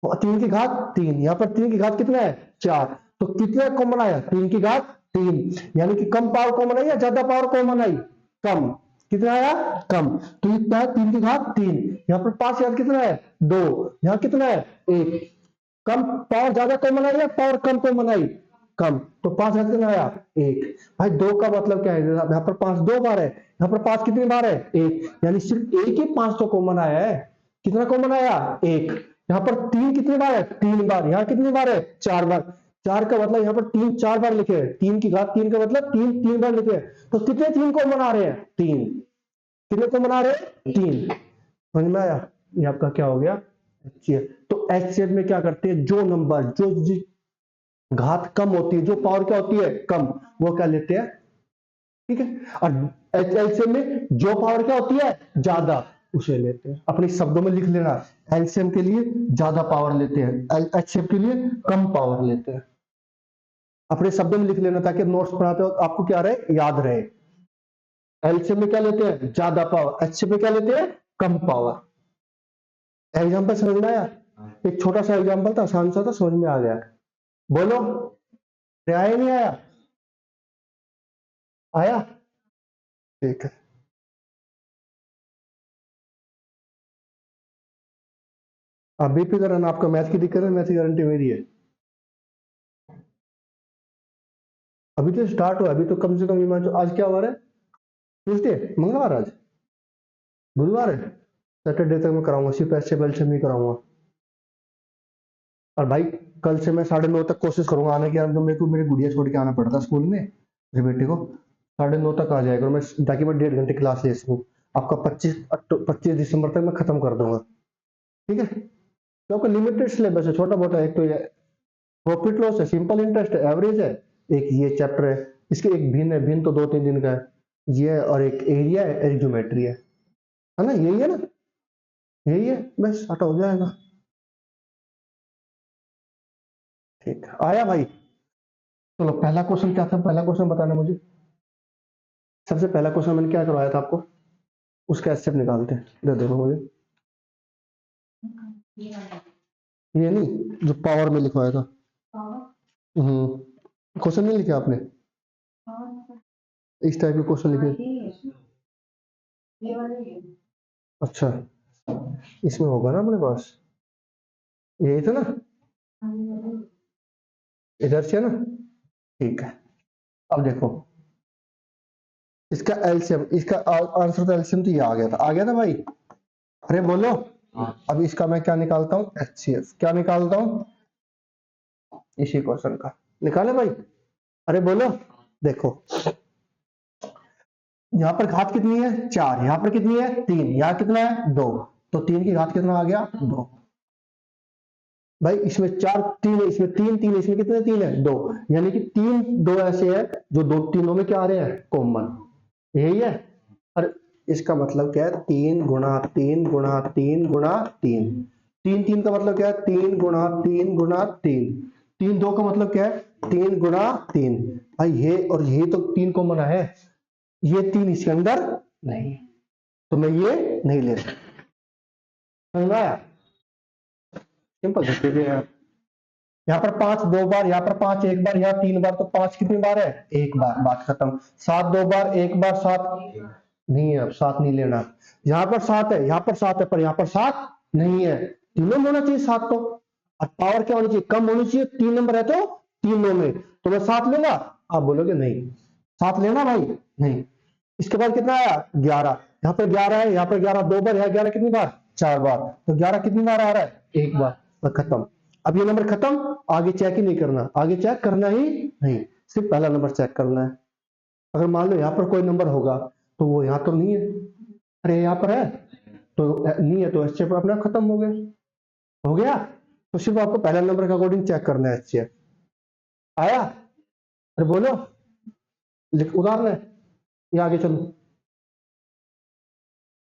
3 की घात 3, यहाँ पर 3 की घात कितना है? 4। तो कितना कॉमन आया? 3 की घात 3, यानी कि कम पावर कॉमन आई या ज्यादा पावर कॉमन आई? कम। कितना आया? कम। तो ये क्या है? 3 की घात 3। यहाँ पर 5 याद कितना है? 2। यहाँ कितना है? 1। कम पावर ज्यादा कॉमन आई या पावर कम कॉमन आई? कम, तो 5 घात कितना आया 1। भाई 2 का मतलब क्या है, यहाँ पर 5 2 बार है, यहाँ पर 5 कितनी बार है 1, यानी सिर्फ एक ही 5 तो कॉमन आया है। कितना कॉमन आया 1। यहाँ पर 3 कितनी बार है 3 बार, यहाँ कितनी बार है 4 बार। 4 का मतलब यहाँ पर 3 4 बार लिखे हैं, 3 की घात 3 का मतलब 3 3 बार लिखे हैं, तो कितने 3 कॉमन आ रहे हैं 3। कितने कॉमन आ रहे हैं 3। समझ में आया, ये आपका क्या हो गया HCF। तो HCF में क्या करते हैं, जो नंबर जो घात कम होती है, जो पावर क्या होती है कम, वो क्या लेते हैं, ठीक है। और एलसीएम में जो पावर क्या होती है ज्यादा, उसे लेते हैं। अपने शब्दों में लिख लेना, एलसीएम के लिए ज्यादा पावर लेते हैं, एचसीएफ के लिए कम पावर लेते हैं। अपने शब्दों में लिख लेना ताकि नोट्स पढ़ाते वक्त आपको क्या रहे, याद रहे। एलसीएम में क्या लेते हैं ज्यादा पावर, एचसीएफ में क्या लेते हैं कम पावर। एग्जाम्पल समझ में आया, एक छोटा सा एग्जाम्पल था, आसान सा था, समझ में आ गया। बोलो आया नहीं आया, आया ठीक है। अभी भी करना, आपका मैथ की दिक्कत है, मैथ की गारंटी मेरी है। अभी तो स्टार्ट हुआ, अभी तो कम से कम ईमान, आज क्या वार है, ट्यूसडे, मंगलवार, आज बुधवार है, सैटरडे तक मैं कराऊंगा, सिर्फ ऐसे बल से नहीं कराऊंगा। और भाई कल से मैं 9:30 तक कोशिश करूंगा आने की, तो मेरे को मेरी गुड़िया छोड़ के आना पड़ता स्कूल में, मेरे बेटे को 9:30 तक आ जाएगा मैं, ताकि मैं 1.5 घंटे क्लास ले सकूँ। आपका 25 दिसंबर तक मैं खत्म कर दूंगा, ठीक है। तो आपका लिमिटेड सिलेबस है, छोटा मोटा, एक तो ये प्रॉफिट लॉस है, सिंपल इंटरेस्ट है, एवरेज है, एक ये चैप्टर है, इसके एक भिन्न है, भिन्न तो 2-3 दिन का है ये, और एक एरिया है, एक ज्योमेट्री है ना, यही है ना, यही है, बस हटा हो जाएगा। ठीक है, आया भाई। चलो पहला क्वेश्चन क्या था, पहला क्वेश्चन बताना मुझे। सबसे पहला क्वेश्चन मैंने क्या करवाया था आपको, उसका एस्टेप निकालते हैं, दे देखो मुझे, ये नहीं जो पावर में लिखवाया था। क्वेश्चन नहीं लिखा आपने, इस टाइप के क्वेश्चन लिखे। अच्छा इसमें होगा ना अपने पास, यही था ना, इधर से ना, ठीक है। अब देखो इसका एलसीएम, इसका आंसर तो एलसीएम तो ये आ गया था भाई, अरे बोलो। अब इसका मैं क्या निकालता हूँ, एचसीएफ, क्या निकालता हूँ इसी क्वेश्चन का, निकाले भाई, अरे बोलो। देखो यहाँ पर घात कितनी है 4, यहाँ पर कितनी है 3, यहाँ कितना है 2, तो 3 की घात कितना आ गया 2। भाई इसमें 4 3 है, इसमें 3 3 है, इसमें कितने 3 है 2, यानी कि 3 2 ऐसे है जो दो तीनों में क्या आ रहे हैं कॉमन, यही है। और इसका मतलब क्या है 3 गुणा 3 गुणा 3 गुणा 3, 3 3 का मतलब क्या है 3 गुणा 3 गुणा 3, 3 2 का मतलब क्या है 3 गुणा 3। भाई ये और ये तो 3 कॉमन है, ये 3 इसके अंदर नहीं, तो मैं ये नहीं ले सकता। समझ आया, सिंपल है यार। यहाँ पर 5 2 बार, यहाँ पर 5 1 बार, यहाँ 3 बार, तो 5 कितनी बार है 1 बार, बात खत्म। 7 2 बार 1 बार, 7 नहीं है, अब 7 नहीं लेना। यहाँ पर 7 है, यहाँ पर 7 है, पर यहाँ पर 7 नहीं है, तीनों में होना चाहिए 7 तो। अब पावर क्या होनी चाहिए, कम होनी चाहिए, 3 नंबर है तो तीनों में, तो मैं 7 लूंगा, आप बोलोगे नहीं 7 लेना भाई, नहीं। इसके बाद कितना आया 11, यहाँ पर 11 है, यहाँ पर 11 2 बार, यहाँ 11 कितनी बार 4 बार, तो 11 कितनी बार आ रहा है 1 बार, तो खत्म। अब ये नंबर खत्म, आगे चेक ही नहीं करना, आगे चेक करना ही नहीं, सिर्फ पहला नंबर चेक करना है। अगर मान लो यहाँ पर कोई नंबर होगा तो वो यहाँ तो नहीं है, अरे यहाँ पर है तो नहीं है, तो एचसीएफ अपना खत्म हो गया, हो गया। तो सिर्फ आपको पहला नंबर के अकॉर्डिंग चेक करना है, एचसीएफ आया, अरे बोलो, उदाहरण है, ये आगे चलो,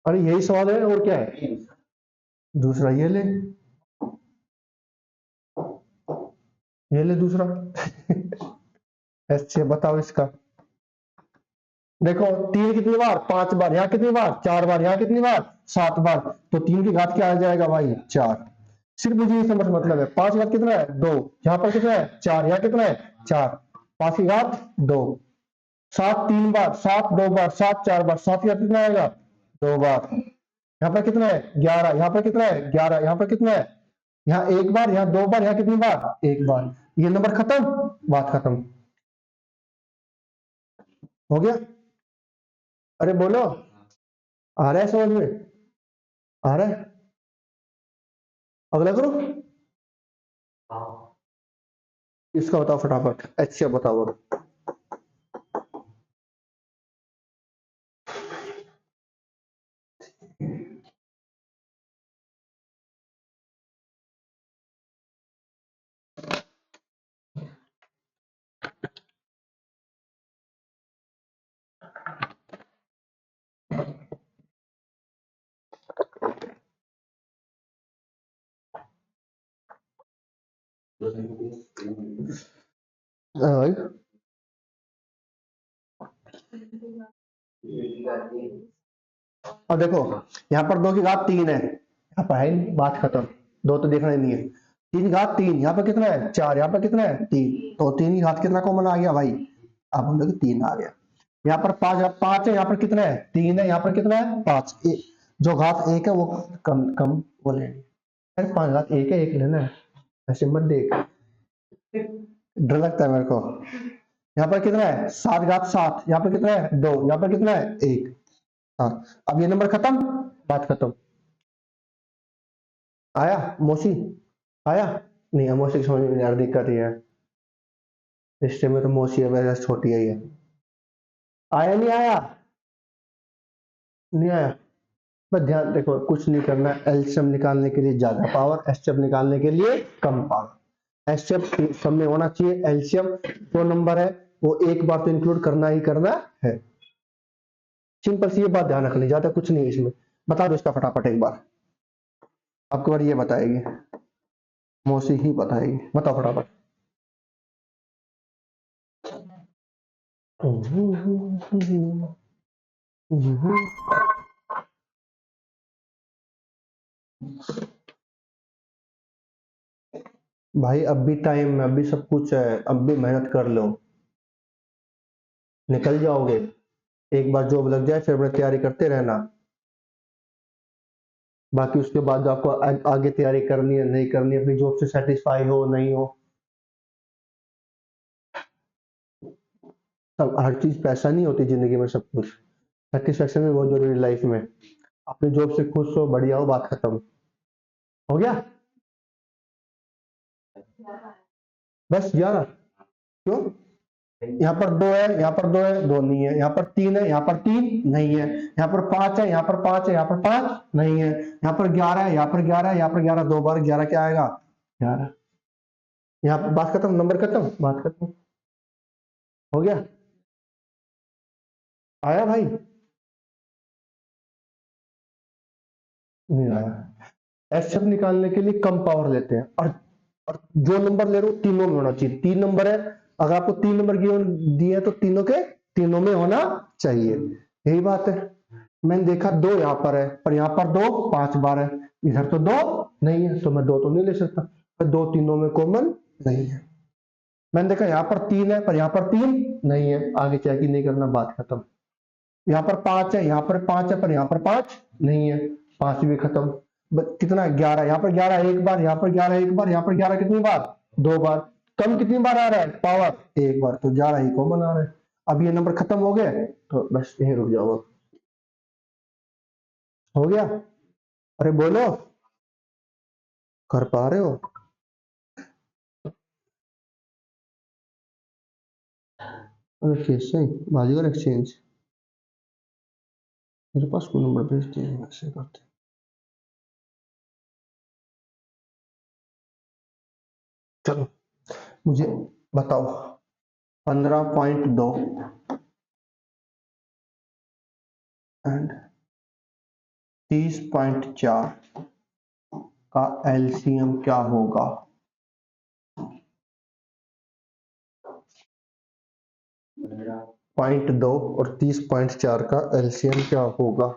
अरे यही सवाल है और क्या है, दूसरा ये ले दूसरा ऐसे बताओ इसका। देखो 3 कितनी बार 5 बार, यहाँ कितनी बार 4 बार, यहाँ कितनी बार 7 बार, तो 3 की घात क्या आ जाएगा भाई 4। सिर्फ मुझे ये समझ मतलब है 5 घात कितना है 2, यहाँ पर कितना है 4, यहाँ कितना है 4, 5 की घात 2, 7 3 बार, 7 2 बार, 7 4 बार, 7 की घात कितना आएगा 2 बार, यहाँ पर कितना है 11, यहाँ पर कितना है 11, यहाँ पर कितना है, यहाँ 1 बार, यहाँ 2 बार, यहाँ कितनी बार 1 बार, ये नंबर खत्म, बात खत्म। हो गया? अरे बोलो, आ रहा है समझ में? आ रहा है? अगला करो। इसका बताओ फटाफट, HCF बताओ। भाई अब देखो, यहाँ पर 2 की घात 3 है, यहाँ पर है नहीं, बात खत्म। 2 तो देखना ही नहीं है। 3 की घात 3, यहाँ पर कितना है 4, यहाँ पर कितना है 3, तो 3 की घात कितना कॉमन आ गया भाई? आप बोलोगे 3 आ गया। यहाँ पर 5 है, यहाँ पर कितना है 3 है, यहाँ पर कितना है 5। जो घात 1 है वो कम कम वो लेनी है। 5 घात 1 है, 1 लेना है, ऐसे मत देख, डर लगता है मेरे को। यहाँ पर कितना है 7 घात 7, यहाँ पर कितना है 2, यहाँ पर कितना है 1। हाँ, अब ये नंबर खत्म, बात खत्म। आया मौसी? आया? नहीं, मौसी की समझ में यार दिक्कत ही है, रिश्ते में तो मौसी है मेरे से छोटी है ये। आया नहीं आया? नहीं आया? बस ध्यान देखो, कुछ नहीं करना। एलसीएम निकालने के लिए ज्यादा पावर, एचसीएफ निकालने के लिए कम पावर। एचसीएफ सब में होना चाहिए, एलसीएम जो नंबर है वो एक बार तो इंक्लूड करना ही करना है। सिंपल सी ये बात ध्यान रखनी, ज्यादा कुछ नहीं है इसमें। बता दो इसका फटाफट एक बार, आपको बार ये बताएगी, मौसी ही बताएगी, बताओ फटाफट। भाई अब भी टाइम है, अभी सब कुछ है, अब भी मेहनत कर लो, निकल जाओगे। एक बार जॉब लग जाए फिर अपने तैयारी करते रहना, बाकी उसके बाद आपको आगे तैयारी करनी है नहीं करनी है, अपनी जॉब से सेटिस्फाई हो नहीं हो, सब हर चीज पैसा नहीं होती जिंदगी में, सब कुछ सेटिस्फेक्शन में बहुत जरूरी है लाइफ में। अपनी जॉब से खुश हो, बढ़िया हो, बात खत्म। हो गया? बस 11? क्यों? यहाँ पर 2 है, यहाँ पर 2 है, 2 नहीं है, यहाँ पर 3 है, यहाँ पर 3 नहीं है, यहाँ पर 5 है, यहाँ पर 5 है, यहाँ पर 5 नहीं है, यहाँ पर 11 है, यहाँ पर 11 है, यहाँ पर 11, 2 बार 11 क्या आएगा 11। यहाँ पर बात खत्म, नंबर खत्म, बात खत्म। हो गया? आया भाई? नहीं आया। एचएफ निकालने के लिए कम पावर लेते हैं, और जो नंबर ले रहे हो तीनों में होना चाहिए। 3 नंबर है, अगर आपको 3 नंबर दिए हैं तो तीनों के तीनों में होना चाहिए, यही बात है। मैंने देखा 2 यहाँ पर है, पर यहाँ पर 2 5 बार है, इधर तो 2 नहीं है, तो मैं 2 तो नहीं ले सकता, पर 2 तीनों में कॉमन नहीं है। मैंने देखा यहाँ पर 3 है, पर यहाँ पर 3 नहीं है, आगे चेक ही नहीं करना, बात खत्म। यहाँ पर 5 है, यहाँ पर 5 है, पर यहाँ पर 5 नहीं है, 5 भी खत्म। कितना 11, यहाँ पर 11 एक बार, यहाँ पर 11 एक बार, यहाँ पर 11 कितनी बार 2 बार। कम कितनी बार आ रहा है पावर? एक बार, तो 11 ही कॉमन आ रहा है। अब ये नंबर खत्म हो गए, तो बस यहीं रुक जाओ अब। हो गया? अरे बोलो, कर पा रहे हो? ओके सही, बाजीगर एक्सचेंज, मेरे पास कोई नंबर भेज दिए, ऐसे करते। चलो मुझे बताओ, 15.2 एंड 30.4 का एलसीएम क्या होगा? 0.2 और 30.4 का एलसीएम क्या होगा?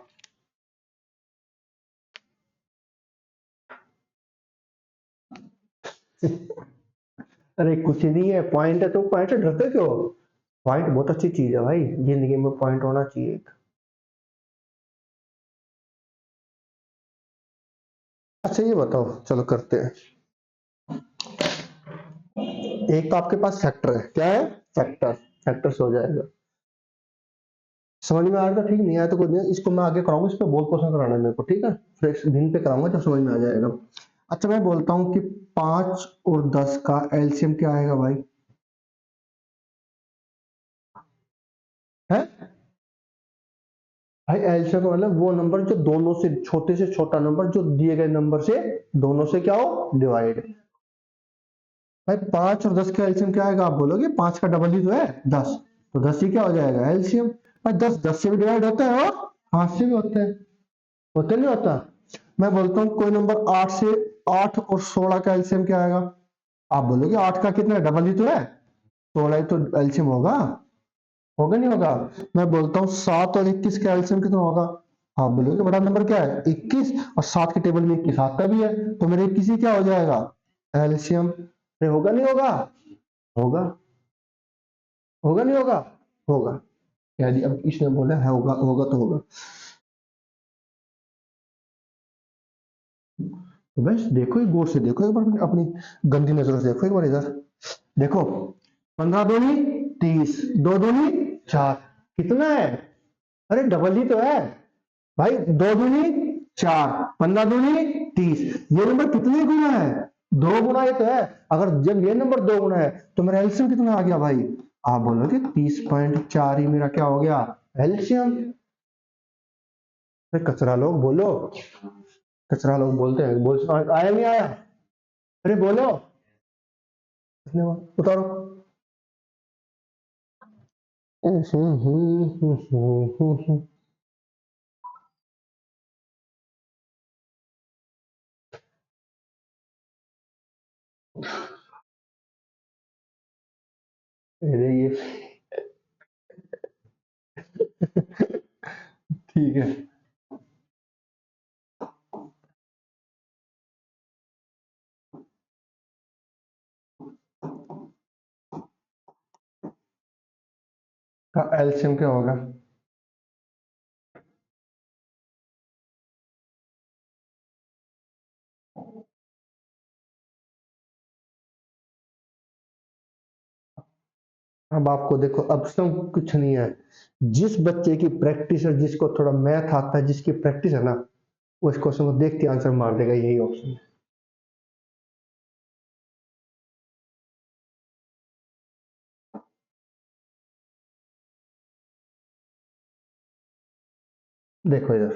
अरे कुछ नहीं है, पॉइंट है तो पॉइंट से डरते क्यों? पॉइंट बहुत अच्छी चीज है भाई, जिंदगी में पॉइंट होना चाहिए। अच्छा ये बताओ, चलो करते हैं, एक तो आपके पास फैक्टर है, क्या है, फैक्टर, फैक्टर से हो जाएगा। समझ में आ रहा था, ठीक, नहीं आया तो कोई नहीं, इसको मैं आगे कराऊंगा, इस पे बहुत क्वेश्चन कराना है मेरे को, ठीक है, फिर दिन पे कराऊंगा जब समझ में आ जाएगा। अच्छा मैं बोलता हूँ कि 5 और 10 का एलसीएम क्या आएगा भाई, है भाई, एलसीएम का मतलब वो नंबर जो दोनों से छोटा नंबर जो दिए गए नंबर से दोनों से क्या हो, डिवाइड। भाई 5 और 10 का एलसीएम क्या आएगा, आप बोलोगे 5 का डबल ही तो है 10, तो 10 ही क्या हो जाएगा एलसीएम। भाई 10 10 से भी डिवाइड होता है और 5 से भी होता है, होता नहीं होता। मैं बोलता हूँ कोई नंबर 8 और 16 का एलसीएम क्या आएगा, आप बोलोगे 8 का कितना डबल ही तो है, 16 ही तो एलसीएम होगा, होगा नहीं होगा। मैं बोलता हूँ 7 और 21 का एलसीएम कितना होगा, आप बोलोगे बड़ा नंबर क्या है 21, और 7 के टेबल में 21 आता भी है, तो मेरे 21 ही क्या हो जाएगा एलसीएम। होगा नहीं होगा, होगा, होगा नहीं होगा, होगा। यानी अब इसने बोला है होगा, होगा तो होगा। तो बस देखो, एक गौर से देखो, एक बार अपनी गंदी नजरों से देखो एक बार इधर, देखो 15 दूनी 30, 2 दूनी 4, कितना है, अरे डबल ही तो है भाई, 2 दूनी 4, 15 दूनी 30, ये नंबर कितने गुना है, 2 गुना ही तो है। अगर जब ये नंबर 2 गुना है तो मेरा एलसीएम कितना आ गया भाई, आप बोलोगे 30.4 ही मेरा क्या हो गया एलसीएम। कचरा लोग बोलो, कचरा लोग बोलते हैं, बोल आया नहीं आया, अरे बोलो, उतारो। अरे ये ठीक है, का एलसीएम क्या होगा, अब आपको देखो, अब सब कुछ नहीं है, जिस बच्चे की प्रैक्टिस है, जिसको थोड़ा मैथ आता है, जिसकी प्रैक्टिस है ना, वो इस क्वेश्चन को देख के आंसर मार देगा, यही ऑप्शन है। देखो इधर,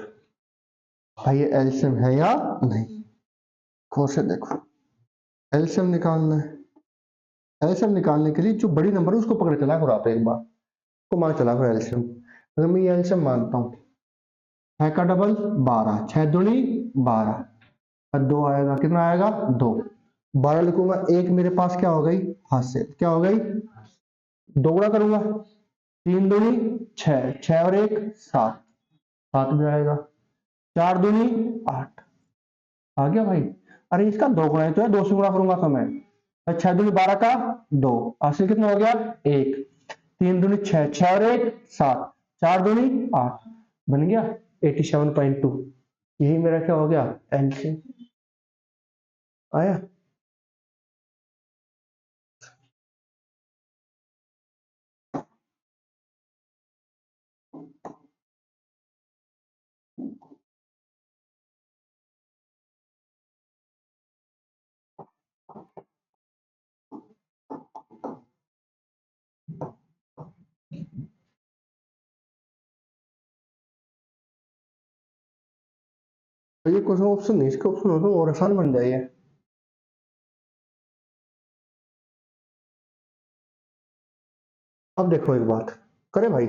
भाई ये एलसीएम है या नहीं, खोल से देखो, एलसीएम निकालना है, एलसीएम निकालने के लिए जो बड़ी नंबर है उसको पकड़ चला करो, आप एक बार को मान चला करो एलसीएम, अगर मैं ये एलसीएम मानता हूँ, 6 का डबल 12, 6 दूनी 12, और 2 आएगा, कितना आएगा 2, 12 लिखूंगा, एक मेरे पास क्या हो गई हाथ से, क्या हो गई, 2 गुणा करूंगा, 3 दूनी 6, 6 और 1 7, 7 भी आएगा, 4 दूनी 8, आ गया भाई। अरे इसका 2 गुणा ही तो है, 2 से गुणा करूंगा तो मैं, 6 दूनी 12 का 2, हासिल कितना हो गया 1, 3 दूनी 6, 6 और 1 7, 4 दूनी 8, बन गया 87.2, यही मेरा क्या हो गया एलसीएम आया। तो ये क्वेश्चन ऑप्शन नहीं, इसका ऑप्शन होगा और आसान बन जाइए। अब देखो एक बात करे भाई,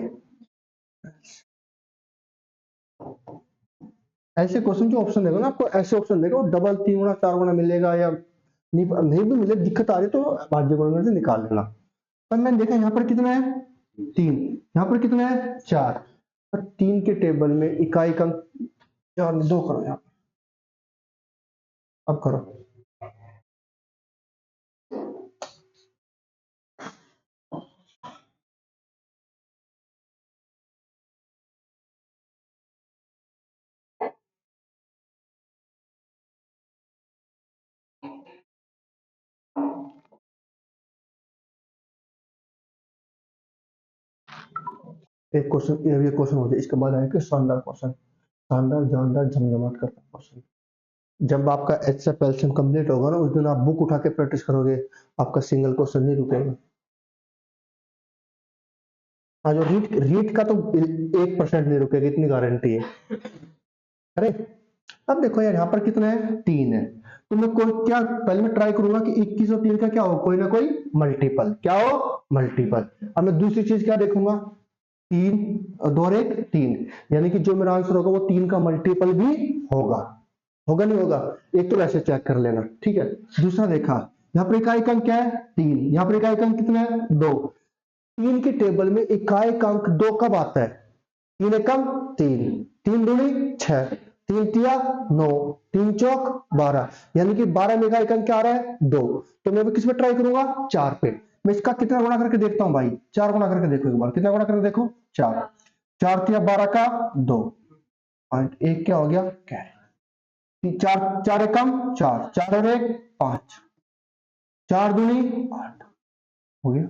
ऐसे क्वेश्चन जो ऑप्शन देगा ना आपको, ऐसे ऑप्शन देगा, वो डबल 3 गुना 4 गुना मिलेगा, या नहीं, नहीं भी मिले, दिक्कत आ रही तो भाज्य गुणन से निकाल लेना। पर मैंने देखा यहाँ पर कितना है 3, यहाँ पर कितना है 4, और 3 के टेबल में इकाई का 4 2 करो यहाँ, अब करो, एक क्वेश्चन ये क्वेश्चन हो जाए, इसके बाद आएगा शानदार क्वेश्चन, शानदार जानदार झमझमाट करता क्वेश्चन। जब आपका एचएफ एलसीएम कंप्लीट होगा ना, उस दिन आप बुक उठा के प्रैक्टिस करोगे, आपका सिंगल क्वेश्चन नहीं रुकेगा। हाँ, जो रीट रीट का तो 1% नहीं रुकेगा, इतनी गारंटी है। अरे अब देखो यार, यहाँ पर कितना है, 3 है, तो मैं कोई क्या पहले मैं ट्राई करूंगा कि 21 और 3 का क्या हो, कोई ना कोई मल्टीपल, क्या हो, मल्टीपल। अब मैं दूसरी चीज क्या देखूंगा, 3 और 2 और 1 3, यानी कि जो मेरा आंसर होगा वो 3 का मल्टीपल भी होगा, होगा नहीं होगा, एक तो वैसे चेक कर लेना, ठीक है। दूसरा देखा, यहाँ पर इकाई अंक क्या है, 3, यहाँ पर इकाई अंक कितना है, 2। 3 के टेबल में इकाई अंक 2 कब आता है, 3 एकम 3, 3 दूनी 6, 3 तिया 9, 3 चौक 12, यानी कि 12 में इकाई अंक क्या आ रहा है, 2। तो मैं किस पे ट्राई करूंगा, 4 पे। मैं इसका कितना गुणा करके देखता हूं भाई, 4 गुणा करके देखो एक बार, कितना गुणा करके देखो, 4, 4 तिया 12 का 2, पॉइंट 1 क्या हो गया, कैरी। 4 4 एकम 4, 4 और 1 5, 4 दूनी 8 हो गया।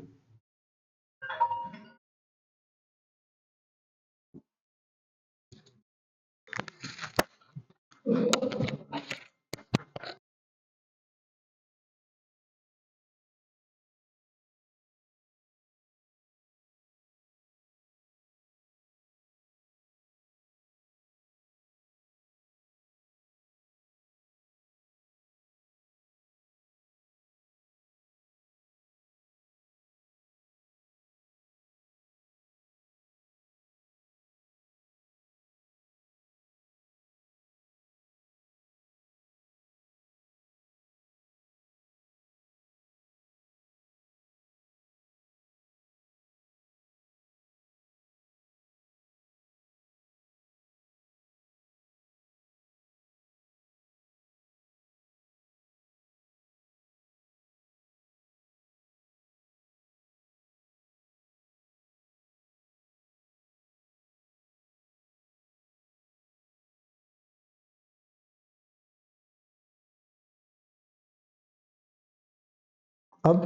अब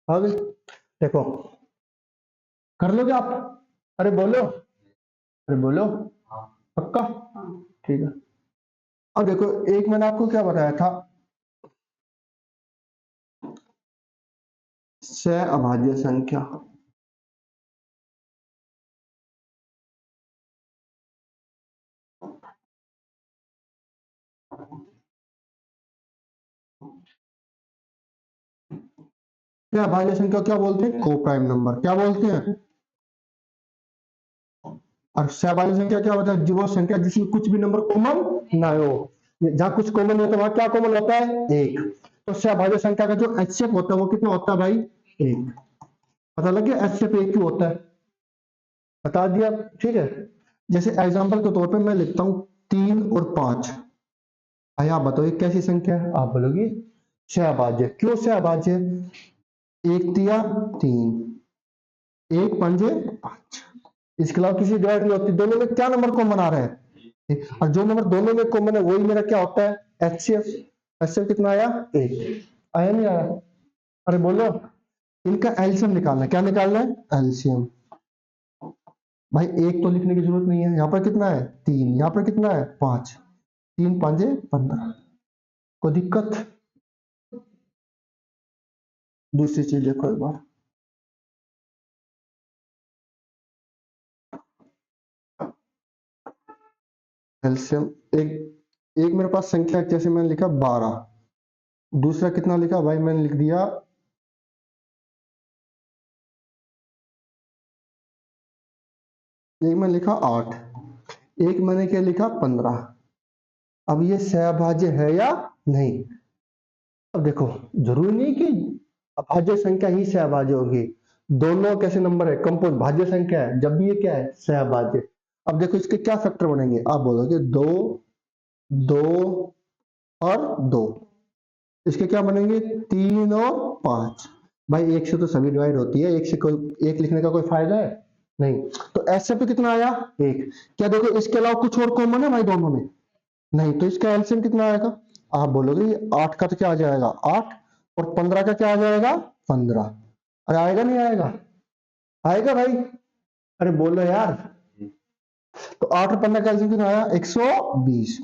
अब देखो, कर लोगे आप, अरे बोलो, अरे बोलो, पक्का, ठीक है। अब देखो, एक मैंने आपको क्या बताया था, सह अभाज्य संख्या, सह अभाज्य संख्या क्या बोलते हैं, को प्राइम नंबर, क्या बोलते हैं। और सह अभाज्य संख्या क्या होता है, वो संख्या जिसमें कुछ भी नंबर कॉमन ना हो, जहां कुछ कॉमन होता है वहां क्या कॉमन होता है, एक। तो सह अभाज्य संख्या का जो एचसीएफ होता है वो कितना होता है भाई, एक। पता लग गया, एचसीएफ एक क्यों होता है, बता दिया, ठीक है। जैसे एग्जांपल के तौर पे मैं लिखता हूं 3 और 5, भाई आप बताओ ये कैसी संख्या है, आप बोलोगे सहअभाज्य, क्यों सहअभाज्य, एक तिया 3, एक पंजे 5, इसके अलावा किसी डिवाइड नहीं होती, दोनों में क्या नंबर कॉमन आ रहा है, और जो नंबर दोनों में कॉमन है वही मेरा क्या होता है, एचसीएफ। एचसीएफ कितना आया, एक, आया नहीं आया, अरे बोलो। इनका एलसीएम निकालना है, क्या निकालना है, एलसीएम। भाई एक तो लिखने की जरूरत नहीं है, यहाँ पर कितना है 3, यहाँ पर कितना है 5, 3 5 15, कोई दिक्कत। दूसरी चीज देखो एक बार, एलसीएम, एक एक मेरे पास संख्या है, जैसे मैंने लिखा 12, दूसरा कितना लिखा भाई, मैंने लिख दिया, एक मैंने लिखा 8, एक मैंने क्या लिखा 15। अब ये सहभाज्य है या नहीं, अब देखो, जरूरी नहीं कि अभाज्य संख्या ही सहभाज्य होगी, दोनों कैसे नंबर है, कंपोज भाज्य संख्या है, जब भी ये क्या है, सहभाज्य। अब देखो इसके क्या फैक्टर बनेंगे, आप बोलोगे 2 2 और 2, इसके क्या बनेंगे 3 और 5। भाई एक से तो सभी डिवाइड होती है, एक से कोई एक लिखने का कोई फायदा है नहीं, तो ऐसे पे कितना आया, एक। क्या देखो इसके अलावा कुछ और कॉमन है भाई दोनों में, नहीं, तो इसका एलसीएम कितना आएगा, आप बोलोगे ये 8 का तो क्या आ जाएगा 8, और 15 का क्या आ जाएगा 15। अरे आएगा नहीं आएगा, आएगा भाई, अरे बोलो यार। तो 8 और 15 का एलसीएम कितना आया? 120।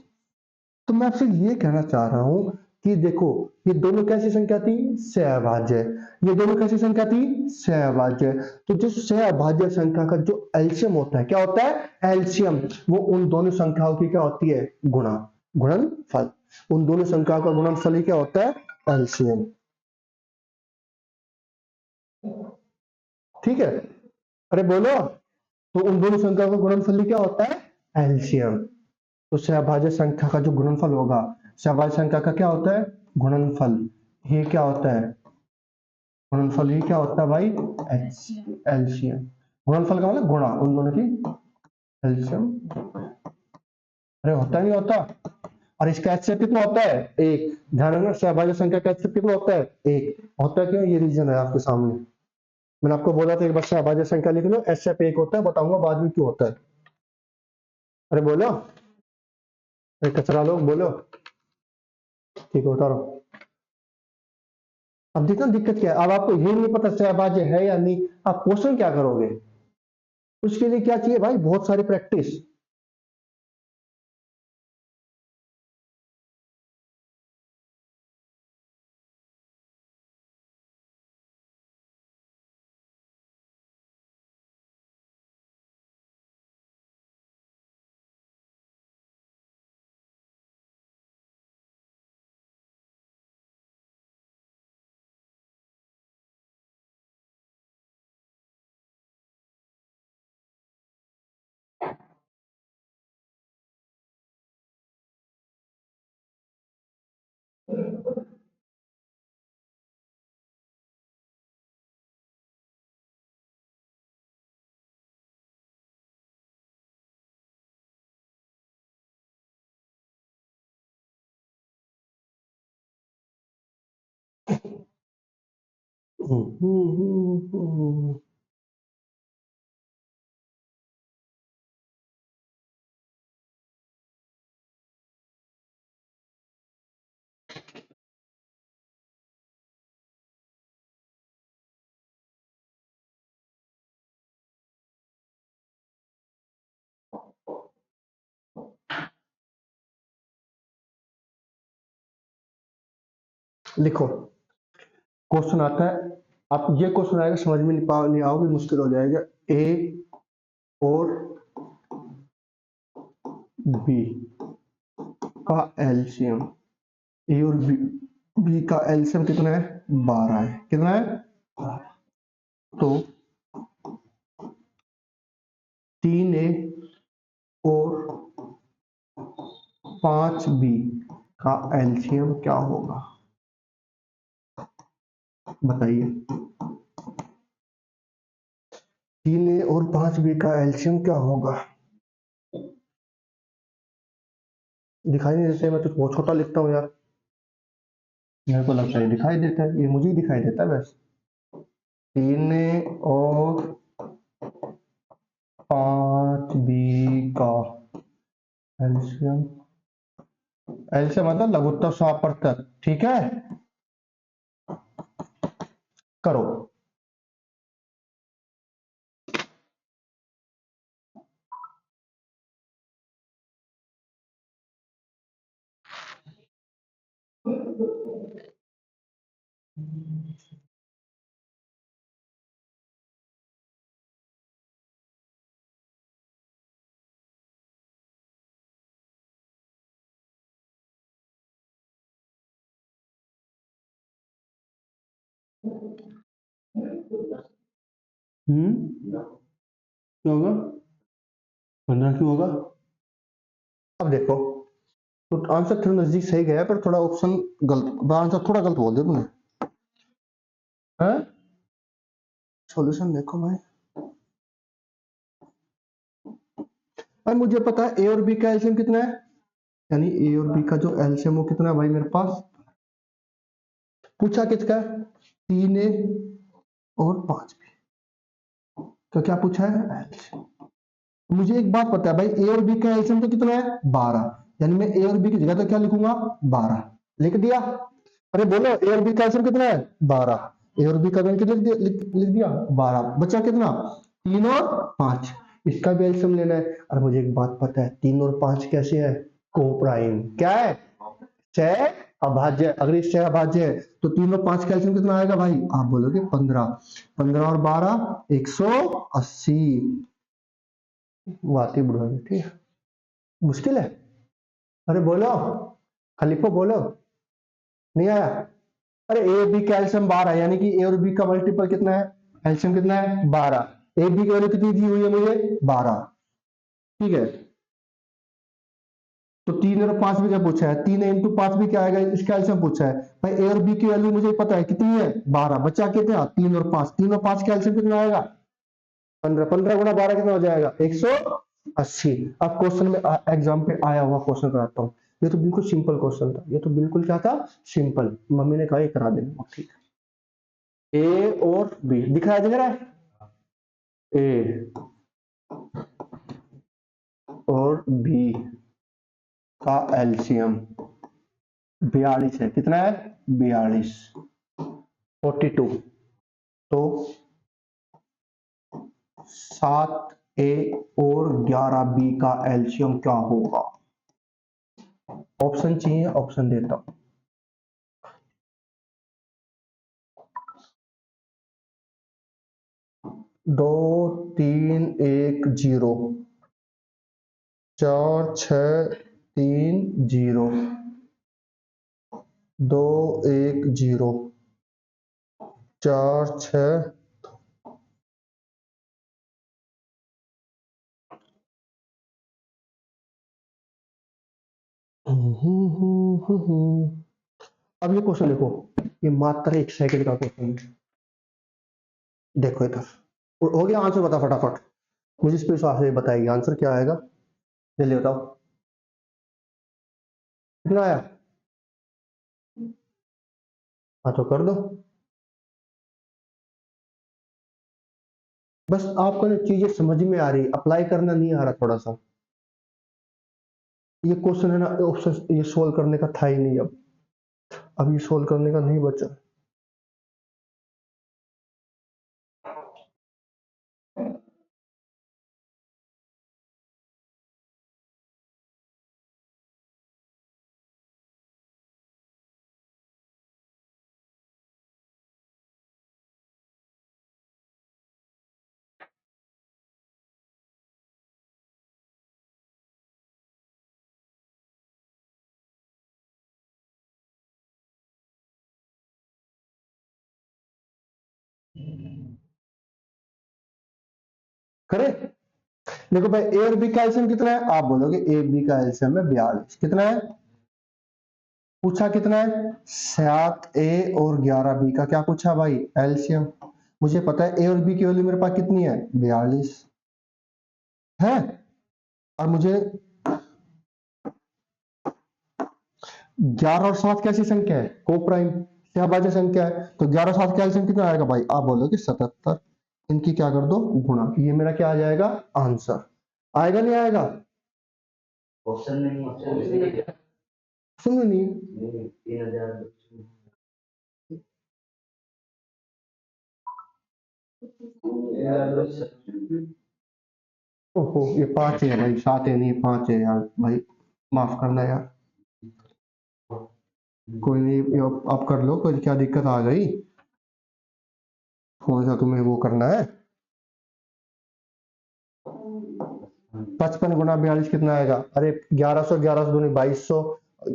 तो मैं आपसे ये कहना चाह रहा हूं कि देखो, ये दोनों कैसी संख्या थी? सहअभाज्य। ये दोनों कैसी संख्या थी? सहअभाज्य। तो जो सहअभाज्य संख्या का जो एलसीएम होता है, क्या होता है? एलसीएम। वो उन दोनों संख्याओं की क्या होती है? गुणा, गुणनफल। उन दोनों संख्याओं का गुणनफल ही क्या होता है? एलसीएम। ठीक है? अरे बोलो। तो उन दोनों संख्याओं का गुणनफल ही क्या होता है? एलसीएम। तो सहभाज्य संख्या का जो गुणनफल होगा, सहभाज्य संख्या का क्या होता है? गुणनफल। ये क्या होता है? गुणनफल ही क्या होता है भाई? एलसीएम। गुणनफल का मतलब गुणा, उन दोनों की एलसीएम। अरे होता नहीं होता? और इसका एचसीएफ कितना होता है? एक। ध्यान रखना, सहभाज्य संख्या का एचसीएफ कितना होता है? एक। होता है क्यों? ये रीजन है आपके सामने। मैंने आपको बोला था एक बार सहभाज्य संख्या लिख लो, एचसीएफ एक होता है, बताऊंगा बाद में क्यों होता है। अरे बोलो। अरे कचरा लोग बोलो। ठीक है, उतारो। अब देखो दिक्कत क्या है, अब आपको ये नहीं पता सहभाज्य है या नहीं, आप क्वेश्चन क्या करोगे? उसके लिए क्या चाहिए भाई? बहुत सारी प्रैक्टिस। लिखो, क्वेश्चन आता है। आप ये क्वेश्चन आएगा, समझ में नहीं आओगे, मुश्किल हो जाएगा। ए और बी का एलसीएम, ए और बी का एलसीएम कितना है? 12 है। कितना है? 12। तो 3A और 5B का एलसीएम क्या होगा? बताइए। 3A और 5B का एलसीएम क्या होगा? दिखाई नहीं देते? मैं तो बहुत छोटा लिखता हूँ यार, मेरे को लगता है दिखाई देता है, ये मुझे ही दिखाई देता है बस। 3A और 5B का एलसीएम, एलसीएम मतलब लघुत्तम समापवर्तक। ठीक है, करो। क्या होगा? 15 क्यों होगा? अब देखो, तो आंसर थोड़ा नजदीक सही गया पर थोड़ा ऑप्शन गलत, आंसर थोड़ा गलत बोल दिया तुमने। है सॉल्यूशन देखो भाई। भाई मुझे पता है ए और बी का एलसीएम कितना है, यानी ए और बी का जो एलसीएम वो कितना है भाई मेरे पास? पूछा किसका? 3A और 5B का क्या पूछा है? एलसीएम। मुझे एक बात पता है भाई, ए और बी का एलसीएम तो कितना है? 12। यानी मैं ए और बी की जगह तो क्या लिखूंगा? 12 लिख दिया। अरे बोलो, ए और बी का एलसीएम कितना है? 12। ए और बी का मैंने कितना लिख दिया? 12। बचा कितना? 3 और 5, इसका भी एलसीएम लेना है। और मुझे एक बात पता है, 3 और 5 कैसे है, कोप्राइम। क्या है, छह अभाज्य। अगर ये छह अभाज्य है तो 3 और 5 का एलसीएम कितना आएगा भाई, आप बोलोगे 15। 15 और 12 180। वाती बुढ़ा, ठीक है, मुश्किल है। अरे बोलो, खलीफा बोलो, नहीं आया। अरे ए बी का एलसीएम 12 है, यानी कि ए और बी का मल्टीपल कितना है, एलसीएम कितना है 12। ए बी की वैल्यू कितनी दी हुई है मुझे 12, ठीक है। तो 3 और 5 भी क्या पूछा है, 3 इंटू 5 भी क्या आएगा, इसका एलसीएम पूछा है भाई। ए और बी की वैल्यू मुझे पता है कितनी है 12, बचा कितना 3 और 5। 3 और 5 का एलसीएम कितना आएगा 15। 15 गुना 12 कितना हो जाएगा 180। अब क्वेश्चन में एग्जाम पे आया हुआ क्वेश्चन कराता हूँ। ये तो बिल्कुल सिंपल क्वेश्चन था, ये तो बिल्कुल क्या था, सिंपल। मम्मी ने कहा ये करा देना, ठीक है। ए और बी दिख रहा है, दिख रहा है, ए और बी का एलसीएम 42 है। कितना है 42, 42। तो 7 ए और 11 बी का एलसीएम क्या होगा। ऑप्शन चाहिए, ऑप्शन देता हूं। 2 3 1 0, 4 6 3 0, 2 1 0, 4 6। अब ये क्वेश्चन देखो, ये मात्र 1 सेकंड का क्वेश्चन है। देखो इधर, हो गया आंसर, बता फटाफट, मुझे इस पे विश्वास है, बताएगी आंसर क्या आएगा, जल्दी बताओ कितना आया। हाँ तो कर दो। बस आपको ना चीजें समझ में आ रही, अप्लाई करना नहीं आ रहा थोड़ा सा। ये क्वेश्चन है ना, ऑप्शन ये सोल्व करने का था ही नहीं। अब ये सोल्व करने का नहीं बचा। करे, देखो भाई, ए और बी का एलसीएम कितना है, आप बोलोगे ए बी का एलसीएम है 42। कितना है, पूछा कितना है, 7 ए और 11 बी का क्या पूछा भाई, एलसीएम। मुझे पता है ए और बी की वैल्यू मेरे पास कितनी है 42 है। और मुझे 11 और 7 कैसी संख्या है, कोप्राइम सहभाज्य संख्या है। तो 11 और 7 का एलसीएम कितना आएगा भाई, आप बोलोगे 77। इनकी क्या कर दो गुणा, ये मेरा क्या आ जाएगा आंसर। आएगा नहीं आएगा, ऑप्शन में नहीं, ऑप्शन में सुन नहीं। 3000। ओहो, ये 5 है भाई, 7 है नहीं, 5 है यार भाई, माफ करना यार। कोई नहीं, ये अब कर लो, कोई क्या दिक्कत आ गई, कौन सा तुम्हें वो करना है। 55 गुना 42 कितना आएगा, अरे 1100, 1100 दूनी 2200,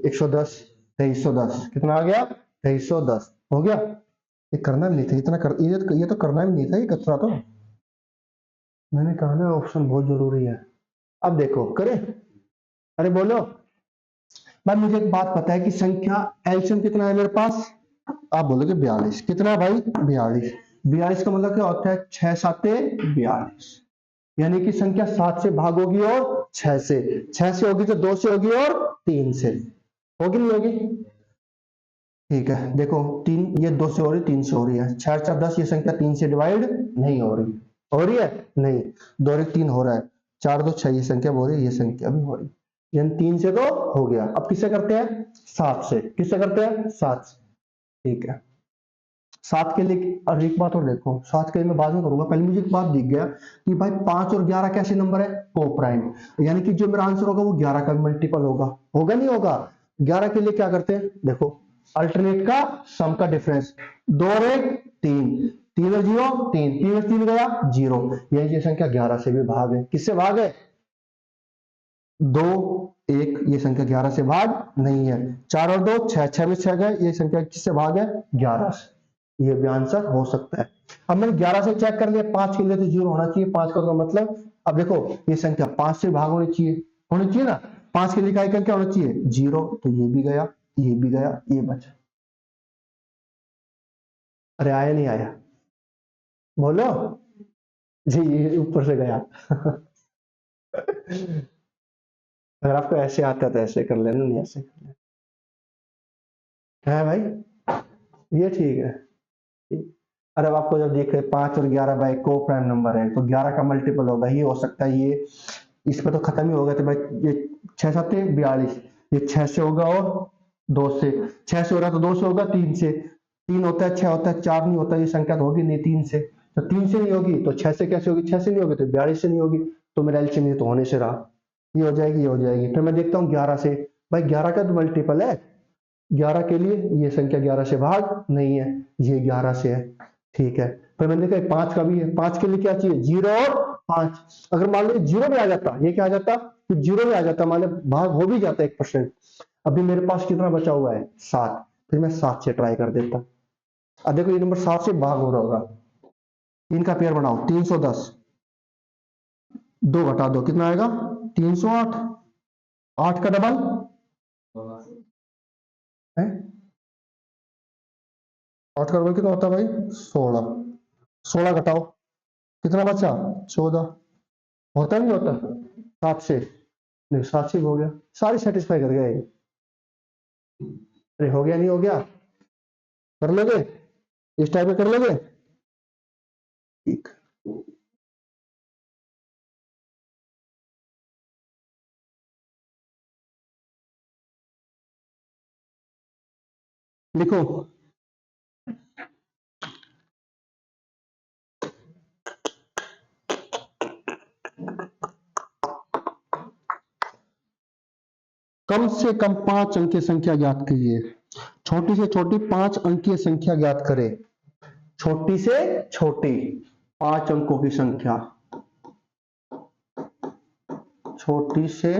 110, 2310। कितना आ गया 2310, हो गया। ये करना भी नहीं था इतना कर, ये तो करना भी नहीं था ये कचरा तो। मैंने कहा ना ऑप्शन बहुत जरूरी है। अब देखो करे, अरे बोलो भाई, मुझे एक बात पता है कि संख्या एलसीएम कितना है मेरे पास, आप बोलोगे 42। कितना है भाई 42। 42 का मतलब क्या होता है, 6 7 42, यानी कि संख्या 7 से भाग होगी और 6 से, 6 से होगी तो 2 से होगी और 3 से, होगी नहीं होगी, ठीक है। देखो 3, ये 2 से हो रही, 3 से हो रही है, 6 4 10, ये संख्या 3 से डिवाइड नहीं हो रही, हो रही है नहीं, 2 और 3 हो रहा है, 4 2 6, ये संख्या हो रही है, ये संख्या भी हो रही है, यानी 3 से तो हो गया। अब किससे करते हैं, 7 से, किससे करते हैं 7 से, ठीक है। 7 के लिए, और एक बात और देखो, 7 के लिए मैं बाद में करूंगा, पहले मुझे एक बात दिख गया कि भाई 5 और 11 कैसे नंबर है, को प्राइम, यानी कि जो मेरा आंसर होगा वो 11 का मल्टीपल होगा, होगा नहीं होगा। 11 के लिए क्या करते हैं, देखो अल्टरनेट का सम का डिफरेंस, 2 और 1 3, 3 और 0 3, 3 और 3 गया 0, ये संख्या 11 से भी भाग है, किससे भाग है, 2 1, ये संख्या 11 से भाग नहीं है, 4 और 2 6, 6 में 6 गए, ये संख्या किससे भाग है, 11 से, ये भी आंसर हो सकता है। अब मैंने 11 से चेक कर लिया, 5 के लिए तो 0 होना चाहिए, 5 का मतलब, अब देखो ये संख्या 5 से भाग होनी चाहिए ना, 5 के लिए क्या होना चाहिए 0, तो ये भी गया, ये भी गया, ये बचा। अरे आया नहीं आया, बोलो जी, ये ऊपर से गया। अगर आपको ऐसे आता है तो ऐसे कर लेना, नहीं ऐसे कर लेना है भाई, ये ठीक है। अरे अब आपको जब देखे 5 और 11 भाई को प्राइम नंबर है, तो 11 का मल्टीपल होगा, ये हो सकता है, ये इस पे तो खत्म ही होगा, तो भाई ये 6 7 42, ये 6 से होगा और 2 से, 6 से हो रहा तो 2 से होगा, 3 से, 3 होता है 6 होता है 4 नहीं होता, ये संख्या तो होगी नहीं 3 से, तो 3 से नहीं होगी तो 6 से कैसे होगी, 6 से नहीं होगी तो 42 से नहीं होगी, तो मेरा एलसीएम ये तो होने से रहा, ये हो जाएगी, ये हो जाएगी, फिर मैं देखता हूँ 11 से, भाई 11 का तो मल्टीपल है, 11 के लिए ये संख्या 11 से भाग नहीं है, ये 11 से है, ठीक है। फिर मैंने देखा 5 का भी है, 5 के लिए क्या चाहिए 0 और 5, अगर मान लो 0 में आ जाता, ये क्या आ जाता, तो 0 में आ जाता, मान लो भाग हो भी जाता 1%, अभी मेरे पास कितना बचा हुआ है 7, फिर मैं 7 से ट्राई कर देता। अब देखो ये नंबर 7 से भाग हो रहा होगा, 3 का पेयर बनाओ 310, 2 घटा दो कितना आएगा 308, 8 का डबल है, 8 का डबल कितना होता है भाई 16, 16 घटाओ कितना बचा 14, होता नहीं होता 7 से, नहीं 7 से भी हो गया, सारी सेटिस्फाई कर गया ये, अरे हो गया नहीं हो गया, कर लोगे इस टाइप में कर लोगे, ठीक। लिखो कम से कम 5 अंकीय संख्या ज्ञात कीजिए, छोटी से छोटी 5 अंकीय संख्या ज्ञात करें, छोटी से छोटी 5 अंकों की संख्या, छोटी से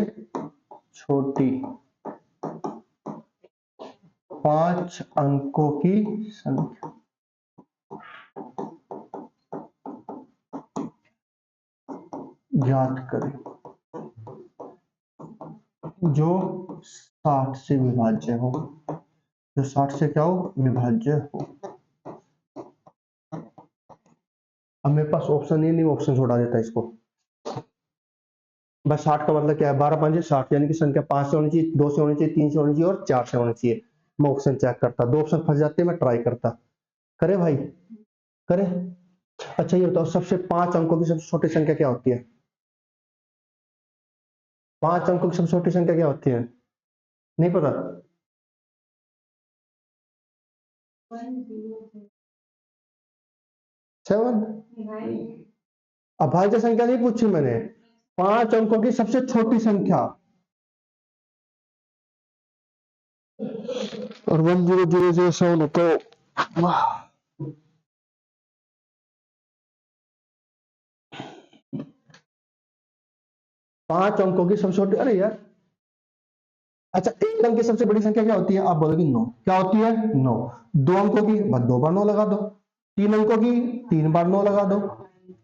छोटी 5 अंकों की संख्या ज्ञात करें जो 60 से विभाज्य हो, जो 60 से क्या हो विभाज्य हो। अब मेरे पास ऑप्शन नहीं ऑप्शन छोड़ा देता इसको, बस 60 का मतलब क्या है 12 5 60, यानी कि संख्या 5 से होनी चाहिए, 2 से होनी चाहिए, 3 से होनी चाहिए और 4 से होनी चाहिए। मैं ऑप्शन चेक करता, 2 ऑप्शन फंस जाते मैं ट्राई करता, करे भाई करे। अच्छा ये बताओ सबसे 5 अंकों की सबसे छोटी संख्या क्या होती है, 5 अंकों की सबसे छोटी संख्या क्या होती है, नहीं पता, 7, अभाज्य संख्या नहीं पूछी मैंने, 5 अंकों की सबसे छोटी संख्या, और 10007 होता है, 5 अंकों की सबसे छोटी, अरे यार अच्छा, एक अंक की सबसे बड़ी संख्या क्या होती है, आप बोलोगे 9, क्या होती है 9, 2 अंकों की बस 2 बार 9 लगा दो, 3 अंकों की 3 बार 9 लगा दो,